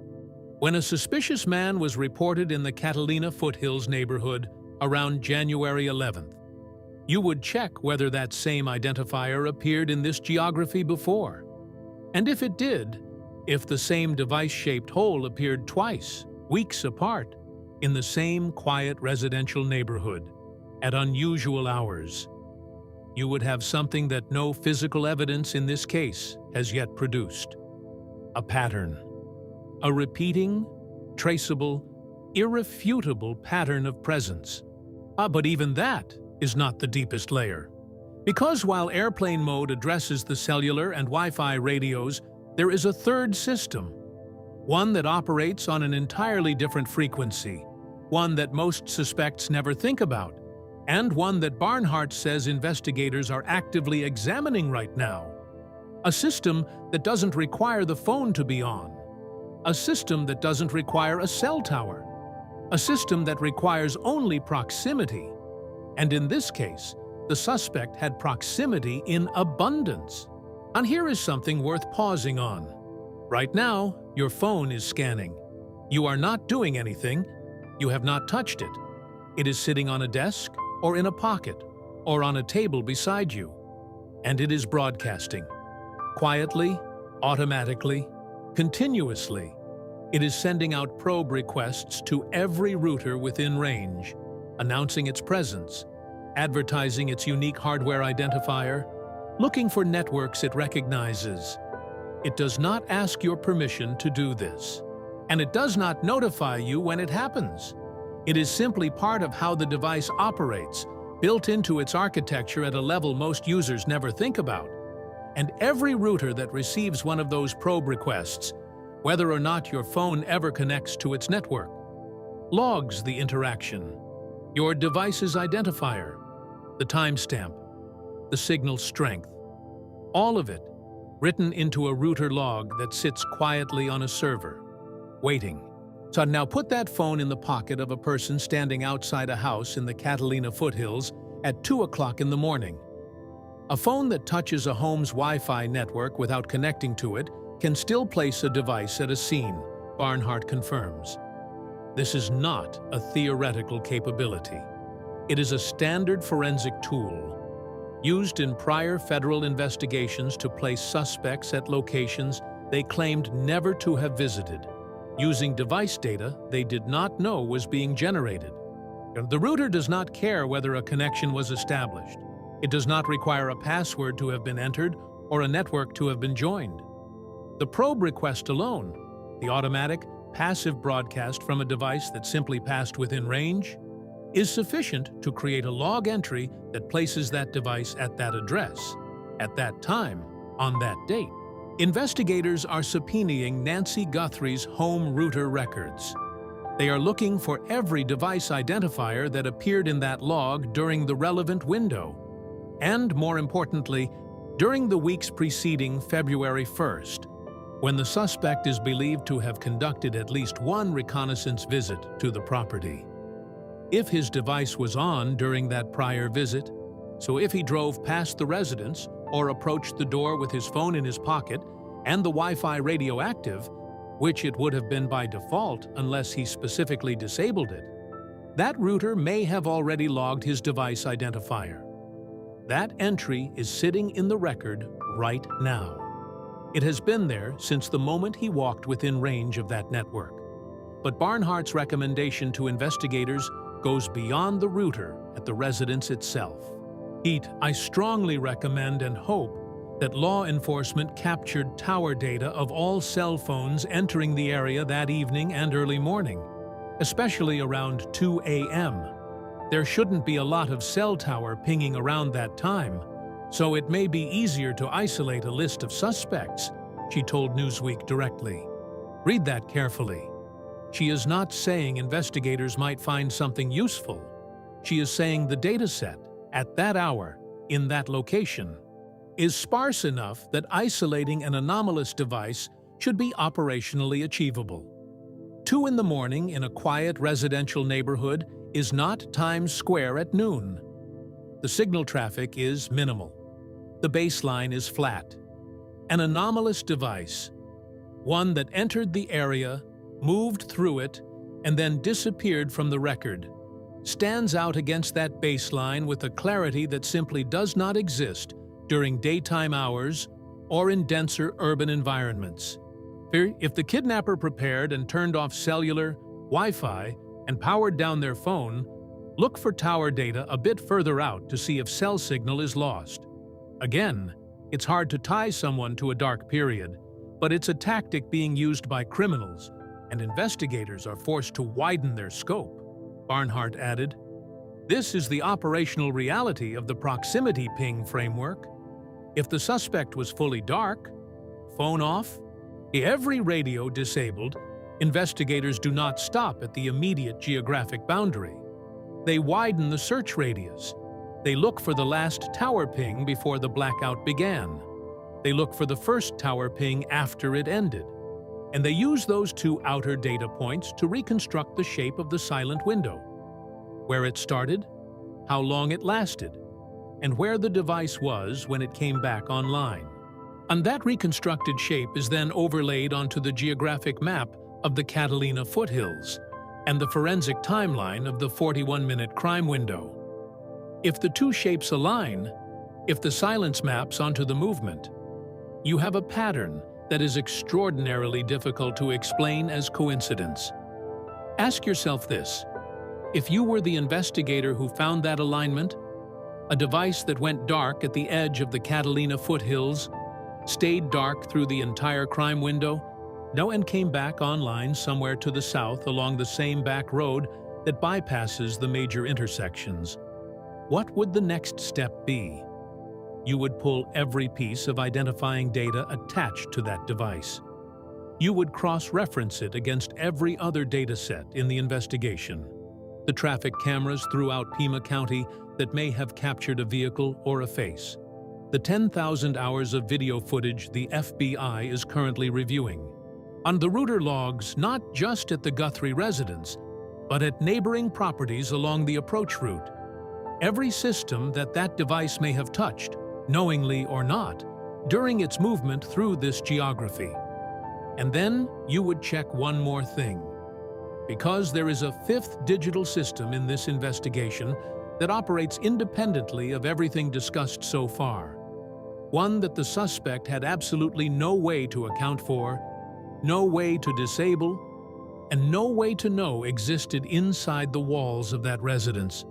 when a suspicious man was reported in the Catalina foothills neighborhood around January 11th. You would check whether that same identifier appeared in this geography before. And if it did, if the same device-shaped hole appeared twice, weeks apart, in the same quiet residential neighborhood, at unusual hours, you would have something that no physical evidence in this case has yet produced. A pattern. A repeating, traceable, irrefutable pattern of presence. But even that is not the deepest layer. Because while airplane mode addresses the cellular and Wi-Fi radios, there is a third system. One that operates on an entirely different frequency. One that most suspects never think about. And one that Barnhart says investigators are actively examining right now. A system that doesn't require the phone to be on. A system that doesn't require a cell tower. A system that requires only proximity. And in this case, the suspect had proximity in abundance. And here is something worth pausing on. Right now, your phone is scanning. You are not doing anything. You have not touched it. It is sitting on a desk, or in a pocket, or on a table beside you. And it is broadcasting. Quietly, automatically, continuously. It is sending out probe requests to every router within range, announcing its presence, advertising its unique hardware identifier, looking for networks it recognizes. It does not ask your permission to do this, and it does not notify you when it happens. It is simply part of how the device operates, built into its architecture at a level most users never think about. And every router that receives one of those probe requests, whether or not your phone ever connects to its network, logs the interaction, your device's identifier, the timestamp, the signal strength, all of it written into a router log that sits quietly on a server, waiting. So now put that phone in the pocket of a person standing outside a house in the Catalina foothills at 2 o'clock in the morning. A phone that touches a home's Wi-Fi network without connecting to it can still place a device at a scene, Barnhart confirms. This is not a theoretical capability. It is a standard forensic tool, used in prior federal investigations to place suspects at locations they claimed never to have visited, using device data they did not know was being generated. The router does not care whether a connection was established. It does not require a password to have been entered or a network to have been joined. The probe request alone, the automatic, passive broadcast from a device that simply passed within range, is sufficient to create a log entry that places that device at that address, at that time, on that date. Investigators are subpoenaing Nancy Guthrie's home router records. They are looking for every device identifier that appeared in that log during the relevant window, and more importantly, during the weeks preceding February 1st, when the suspect is believed to have conducted at least one reconnaissance visit to the property. If his device was on during that prior visit, so if he drove past the residence or approached the door with his phone in his pocket and the Wi-Fi radio active, which it would have been by default unless he specifically disabled it, that router may have already logged his device identifier. That entry is sitting in the record right now. It has been there since the moment he walked within range of that network. But Barnhart's recommendation to investigators goes beyond the router at the residence itself. I strongly recommend and hope that law enforcement captured tower data of all cell phones entering the area that evening and early morning, especially around 2 a.m. There shouldn't be a lot of cell tower pinging around that time, so it may be easier to isolate a list of suspects, she told Newsweek directly. Read that carefully. She is not saying investigators might find something useful. She is saying the dataset, at that hour, in that location, is sparse enough that isolating an anomalous device should be operationally achievable. 2 in the morning in a quiet residential neighborhood is not Times Square at noon. The signal traffic is minimal. The baseline is flat. An anomalous device, one that entered the area, moved through it, and then disappeared from the record, stands out against that baseline with a clarity that simply does not exist during daytime hours or in denser urban environments. If the kidnapper prepared and turned off cellular, Wi-Fi, and powered down their phone, look for tower data a bit further out to see if cell signal is lost. Again, it's hard to tie someone to a dark period, but it's a tactic being used by criminals, and investigators are forced to widen their scope, Barnhart added. This is the operational reality of the proximity ping framework. If the suspect was fully dark, phone off, every radio disabled, investigators do not stop at the immediate geographic boundary. They widen the search radius. They look for the last tower ping before the blackout began. They look for the first tower ping after it ended. And they use those 2 outer data points to reconstruct the shape of the silent window. Where it started, how long it lasted, and where the device was when it came back online. And that reconstructed shape is then overlaid onto the geographic map of the Catalina foothills and the forensic timeline of the 41-minute crime window. If the two shapes align, if the silence maps onto the movement, you have a pattern that is extraordinarily difficult to explain as coincidence. Ask yourself this: if you were the investigator who found that alignment, a device that went dark at the edge of the Catalina foothills, stayed dark through the entire crime window, and came back online somewhere to the south along the same back road that bypasses the major intersections, what would the next step be? You would pull every piece of identifying data attached to that device. You would cross-reference it against every other data set in the investigation. The traffic cameras throughout Pima County that may have captured a vehicle or a face. The 10,000 hours of video footage the FBI is currently reviewing. On the router logs, not just at the Guthrie residence, but at neighboring properties along the approach route. Every system that device may have touched, knowingly or not, during its movement through this geography. And then you would check one more thing. Because there is a fifth digital system in this investigation that operates independently of everything discussed so far. One that the suspect had absolutely no way to account for, no way to disable, and no way to know existed inside the walls of that residence.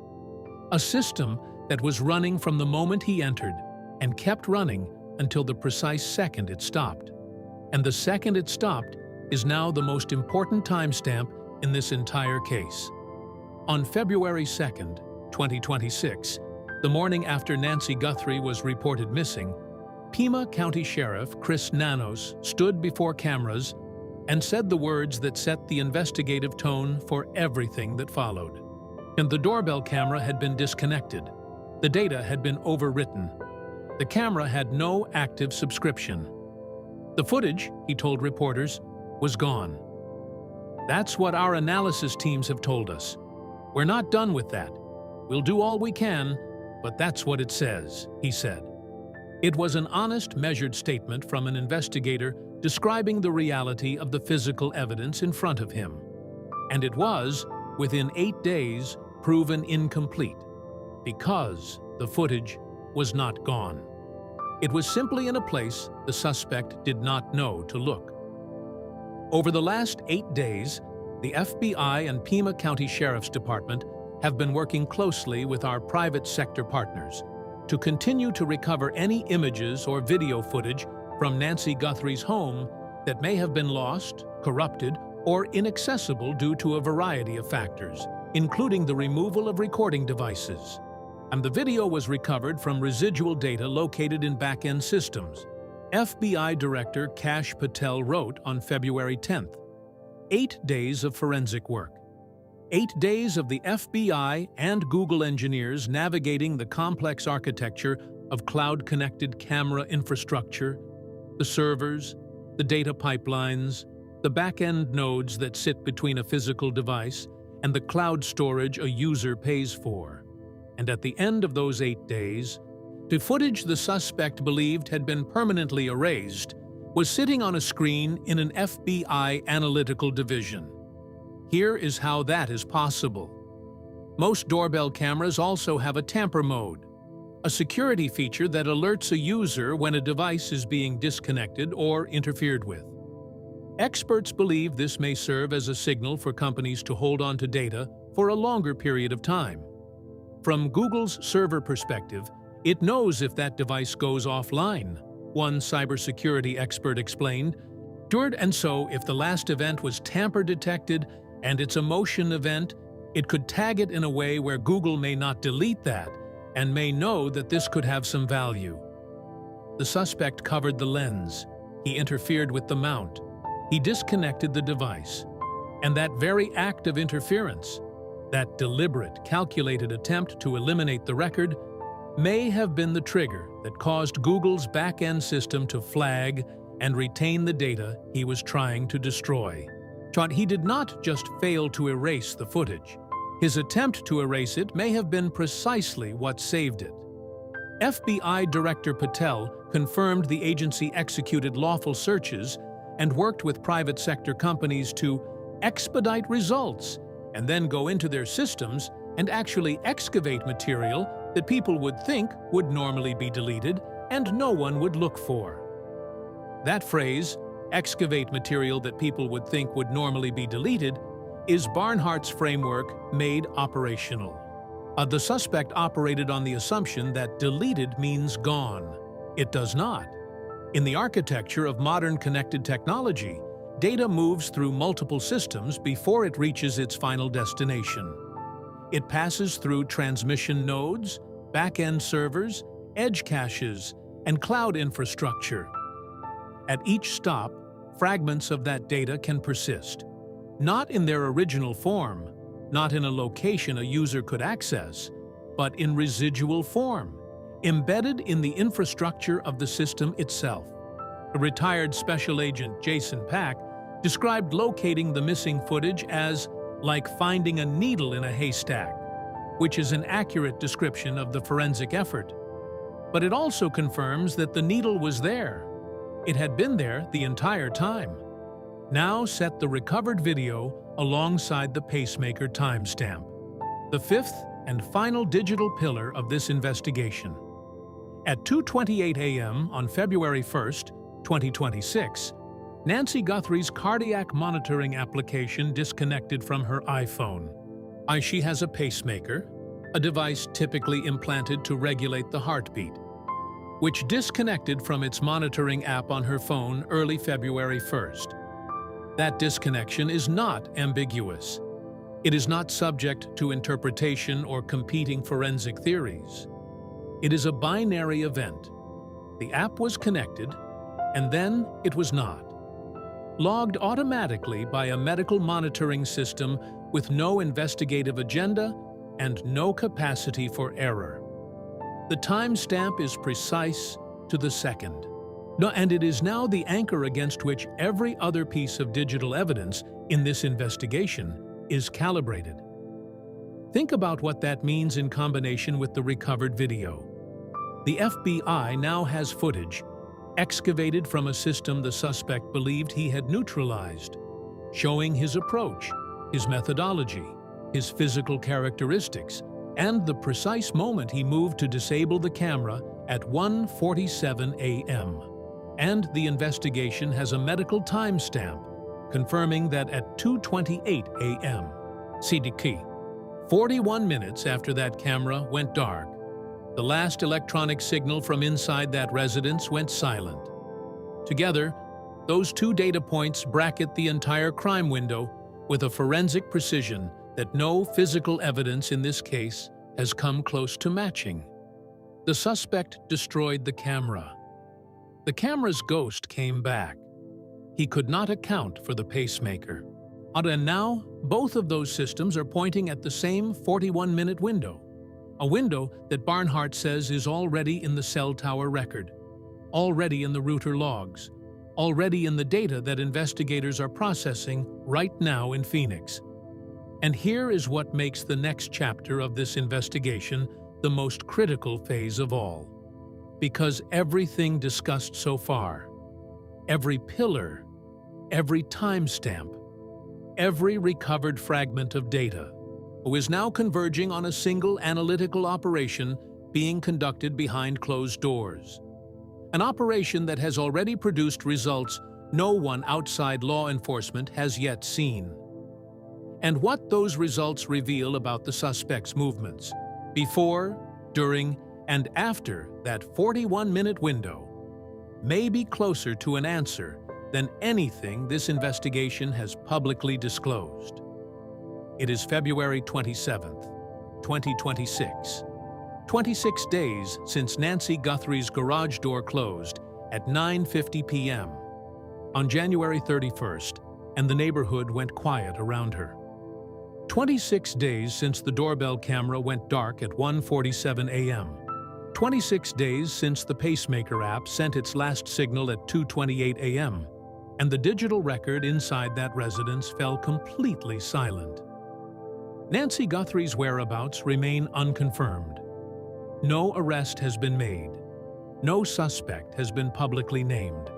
A system that was running from the moment he entered and kept running until the precise second it stopped. And the second it stopped is now the most important timestamp in this entire case. On February 2nd, 2026, the morning after Nancy Guthrie was reported missing, Pima County Sheriff Chris Nanos stood before cameras and said the words that set the investigative tone for everything that followed. And the doorbell camera had been disconnected. The data had been overwritten. The camera had no active subscription. The footage, he told reporters, was gone. That's what our analysis teams have told us. We're not done with that. We'll do all we can, but that's what it says, he said. It was an honest, measured statement from an investigator describing the reality of the physical evidence in front of him. And it was, within 8 days, proven incomplete, because the footage was not gone. It was simply in a place the suspect did not know to look. Over the last 8 days, the FBI and Pima County Sheriff's Department have been working closely with our private sector partners to continue to recover any images or video footage from Nancy Guthrie's home that may have been lost, corrupted, or inaccessible due to a variety of factors, including the removal of recording devices. And the video was recovered from residual data located in Backend systems. FBI Director Kash Patel wrote on February 10th, 8 days of forensic work. 8 days of the FBI and Google engineers navigating the complex architecture of cloud-connected camera infrastructure, the servers, the data pipelines, the back-end nodes that sit between a physical device, and the cloud storage a user pays for. And at the end of those 8 days, the footage the suspect believed had been permanently erased was sitting on a screen in an FBI analytical division. Here is how that is possible. Most doorbell cameras also have a tamper mode, a security feature that alerts a user when a device is being disconnected or interfered with. Experts believe this may serve as a signal for companies to hold on to data for a longer period of time. From Google's server perspective, it knows if that device goes offline, one cybersecurity expert explained. And so, if the last event was tamper-detected and it's a motion event, it could tag it in a way where Google may not delete that and may know that this could have some value. The suspect covered the lens. He interfered with the mount. He disconnected the device. And that very act of interference, that deliberate, calculated attempt to eliminate the record, may have been the trigger that caused Google's back-end system to flag and retain the data he was trying to destroy. He did not just fail to erase the footage. His attempt to erase it may have been precisely what saved it. FBI Director Patel confirmed the agency executed lawful searches and worked with private sector companies to expedite results and then go into their systems and actually excavate material that people would think would normally be deleted and no one would look for. That phrase, excavate material that people would think would normally be deleted, is Barnhart's framework made operational. The suspect operated on the assumption that deleted means gone. It does not. In the architecture of modern connected technology, data moves through multiple systems before it reaches its final destination. It passes through transmission nodes, back-end servers, edge caches, and cloud infrastructure. At each stop, fragments of that data can persist, not in their original form, not in a location a user could access, but in residual form, embedded in the infrastructure of the system itself. A retired special agent, Jason Pack, described locating the missing footage as like finding a needle in a haystack, which is an accurate description of the forensic effort. But it also confirms that the needle was there. It had been there the entire time. Now set the recovered video alongside the Pacemaker timestamp, the fifth and final digital pillar of this investigation. At 2:28 a.m. on February 1st, 2026, Nancy Guthrie's cardiac monitoring application disconnected from her iPhone. She has a pacemaker, a device typically implanted to regulate the heartbeat, which disconnected from its monitoring app on her phone early February 1st. That disconnection is not ambiguous. It is not subject to interpretation or competing forensic theories. It is a binary event. The app was connected, and then it was not. Logged automatically by a medical monitoring system with no investigative agenda and no capacity for error. The timestamp is precise to the second. And it is now the anchor against which every other piece of digital evidence in this investigation is calibrated. Think about what that means in combination with the recovered video. The FBI now has footage excavated from a system the suspect believed he had neutralized, showing his approach, his methodology, his physical characteristics, and the precise moment he moved to disable the camera at 1:47 a.m. And the investigation has a medical timestamp confirming that at 2:28 a.m. CDK, 41 minutes after that camera went dark, the last electronic signal from inside that residence went silent. Together, those two data points bracket the entire crime window with a forensic precision that no physical evidence in this case has come close to matching. The suspect destroyed the camera. The camera's ghost came back. He could not account for the pacemaker. And now, both of those systems are pointing at the same 41-minute window. A window that Barnhart says is already in the cell tower record, already in the router logs, already in the data that investigators are processing right now in Phoenix. And here is what makes the next chapter of this investigation the most critical phase of all. Because everything discussed so far, every pillar, every timestamp, every recovered fragment of data, is now converging on a single analytical operation being conducted behind closed doors. An operation that has already produced results no one outside law enforcement has yet seen. And what those results reveal about the suspect's movements, before, during, and after that 41-minute window, may be closer to an answer than anything this investigation has publicly disclosed. It is February 27th, 2026. 26 days since Nancy Guthrie's garage door closed at 9:50 p.m. on January 31st, and the neighborhood went quiet around her. 26 days since the doorbell camera went dark at 1:47 a.m. 26 days since the Pacemaker app sent its last signal at 2:28 a.m., and the digital record inside that residence fell completely silent. Nancy Guthrie's whereabouts remain unconfirmed. No arrest has been made. No suspect has been publicly named.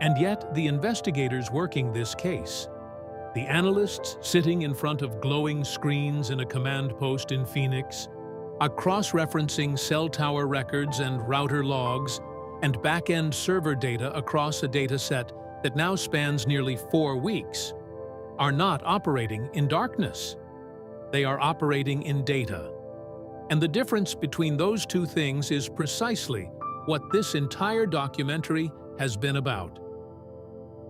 And yet, the investigators working this case, the analysts sitting in front of glowing screens in a command post in Phoenix, are cross-referencing cell tower records and router logs and back-end server data across a data set that now spans nearly 4 weeks, are not operating in darkness. They are operating in data. And the difference between those two things is precisely what this entire documentary has been about.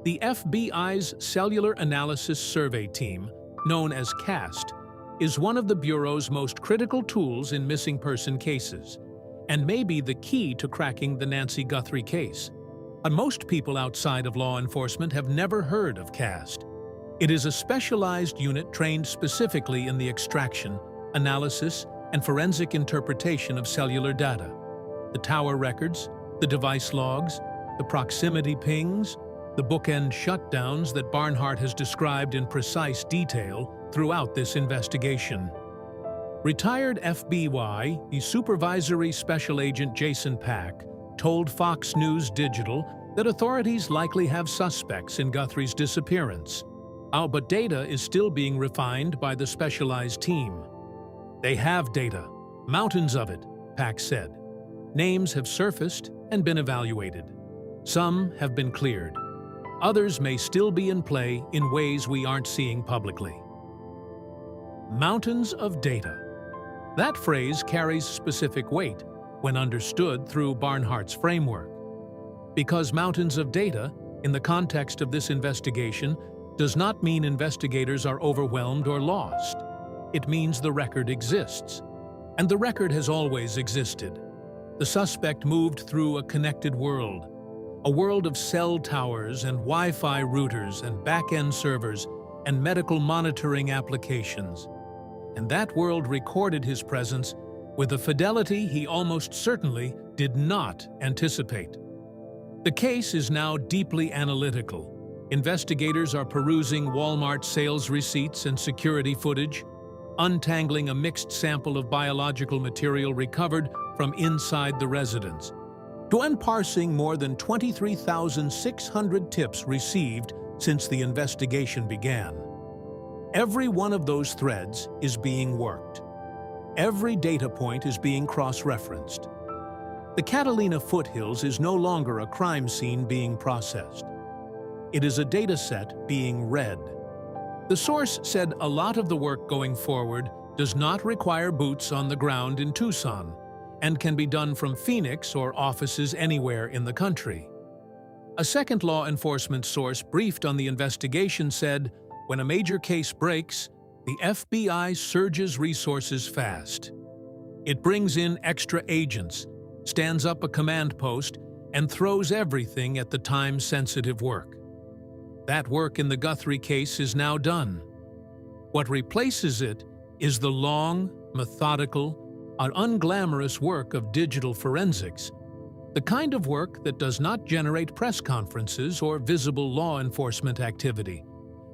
The FBI's Cellular Analysis Survey Team, known as CAST, is one of the Bureau's most critical tools in missing person cases, and may be the key to cracking the Nancy Guthrie case. But most people outside of law enforcement have never heard of CAST. It is a specialized unit trained specifically in the extraction, analysis, and forensic interpretation of cellular data. The tower records, the device logs, the proximity pings, the bookend shutdowns that Barnhart has described in precise detail throughout this investigation. Retired FBI Supervisory Special Agent Jason Pack told Fox News Digital that authorities likely have suspects in Guthrie's disappearance. But data is still being refined by the specialized team. They have data, mountains of it, Pack said. Names have surfaced and been evaluated. Some have been cleared. Others may still be in play in ways we aren't seeing publicly. Mountains of data. That phrase carries specific weight when understood through Barnhart's framework. Because mountains of data, in the context of this investigation, does not mean investigators are overwhelmed or lost. It means the record exists. And the record has always existed. The suspect moved through a connected world. A world of cell towers and Wi-Fi routers and back-end servers and medical monitoring applications. And that world recorded his presence with a fidelity he almost certainly did not anticipate. The case is now deeply analytical. Investigators are perusing Walmart sales receipts and security footage, untangling a mixed sample of biological material recovered from inside the residence, to unparsing more than 23,600 tips received since the investigation began. Every one of those threads is being worked. Every data point is being cross-referenced. The Catalina foothills is no longer a crime scene being processed. It is a data set being read. The source said a lot of the work going forward does not require boots on the ground in Tucson and can be done from Phoenix or offices anywhere in the country. A second law enforcement source briefed on the investigation said, when a major case breaks, the FBI surges resources fast. It brings in extra agents, stands up a command post, and throws everything at the time-sensitive work. That work in the Guthrie case is now done. What replaces it is the long, methodical, unglamorous work of digital forensics, the kind of work that does not generate press conferences or visible law enforcement activity,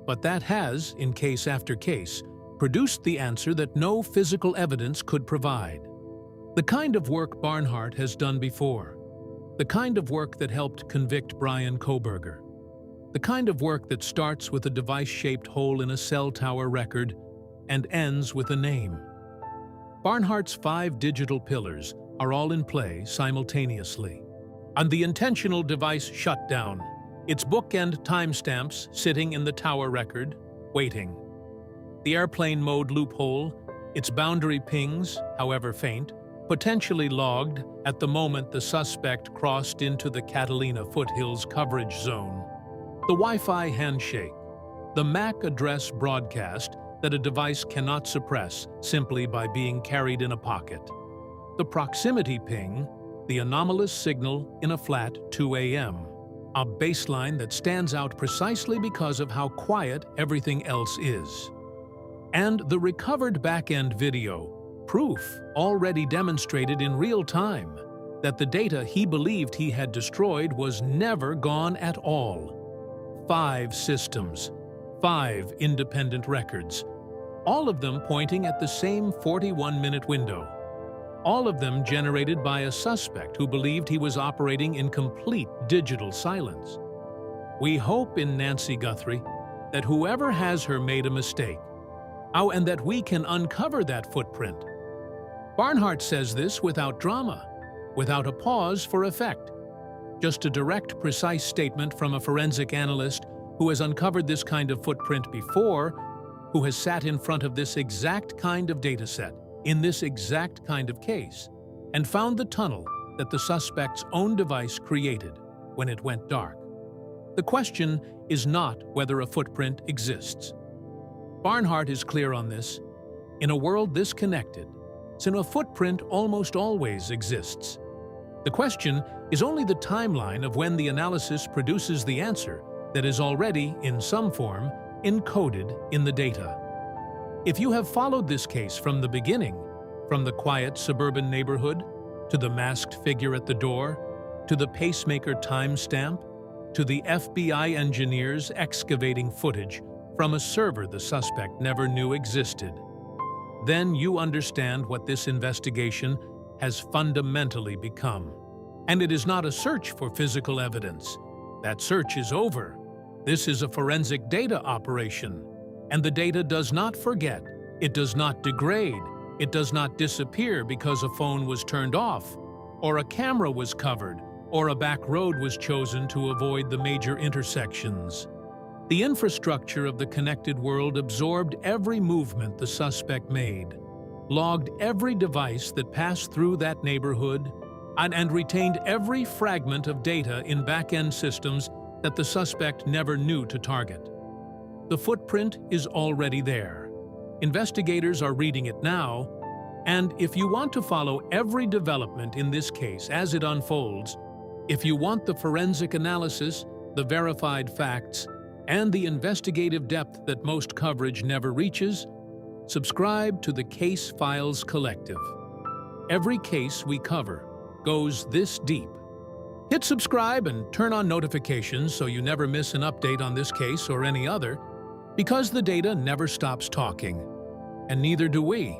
but that has, in case after case, produced the answer that no physical evidence could provide. The kind of work Barnhart has done before. The kind of work that helped convict Bryan Kohberger. The kind of work that starts with a device-shaped hole in a cell tower record and ends with a name. Barnhart's 5 digital pillars are all in play simultaneously. On the intentional device shutdown, its bookend timestamps sitting in the tower record, waiting. The airplane mode loophole, its boundary pings, however faint, potentially logged at the moment the suspect crossed into the Catalina foothills coverage zone. The Wi-Fi handshake, the MAC address broadcast that a device cannot suppress simply by being carried in a pocket. The proximity ping, the anomalous signal in a flat 2 a.m., a baseline that stands out precisely because of how quiet everything else is. And the recovered back-end video, proof already demonstrated in real time that the data he believed he had destroyed was never gone at all. 5 systems, 5 independent records, all of them pointing at the same 41-minute window. all of them generated by a suspect who believed he was operating in complete digital silence. We hope in Nancy Guthrie that whoever has her made a mistake. And that we can uncover that footprint. Barnhart says this without drama, without a pause for effect. Just a direct, precise statement from a forensic analyst who has uncovered this kind of footprint before, who has sat in front of this exact kind of dataset, in this exact kind of case, and found the tunnel that the suspect's own device created when it went dark. The question is not whether a footprint exists. Barnhart is clear on this. In a world this connected, since a footprint almost always exists. The question is only the timeline of when the analysis produces the answer that is already, in some form, encoded in the data. If you have followed this case from the beginning, from the quiet suburban neighborhood, to the masked figure at the door, to the Pacemaker timestamp, to the FBI engineers excavating footage from a server the suspect never knew existed, then you understand what this investigation has fundamentally become. And it is not a search for physical evidence. That search is over. This is a forensic data operation. And the data does not forget, it does not degrade, it does not disappear because a phone was turned off, or a camera was covered, or a back road was chosen to avoid the major intersections. The infrastructure of the connected world absorbed every movement the suspect made, logged every device that passed through that neighborhood, and retained every fragment of data in back-end systems that the suspect never knew to target. The footprint is already there. Investigators are reading it now, and if you want to follow every development in this case as it unfolds, if you want the forensic analysis, the verified facts, and the investigative depth that most coverage never reaches, subscribe to the Case Files Collective. Every case we cover goes this deep. Hit subscribe and turn on notifications so you never miss an update on this case or any other, because the data never stops talking, and neither do we.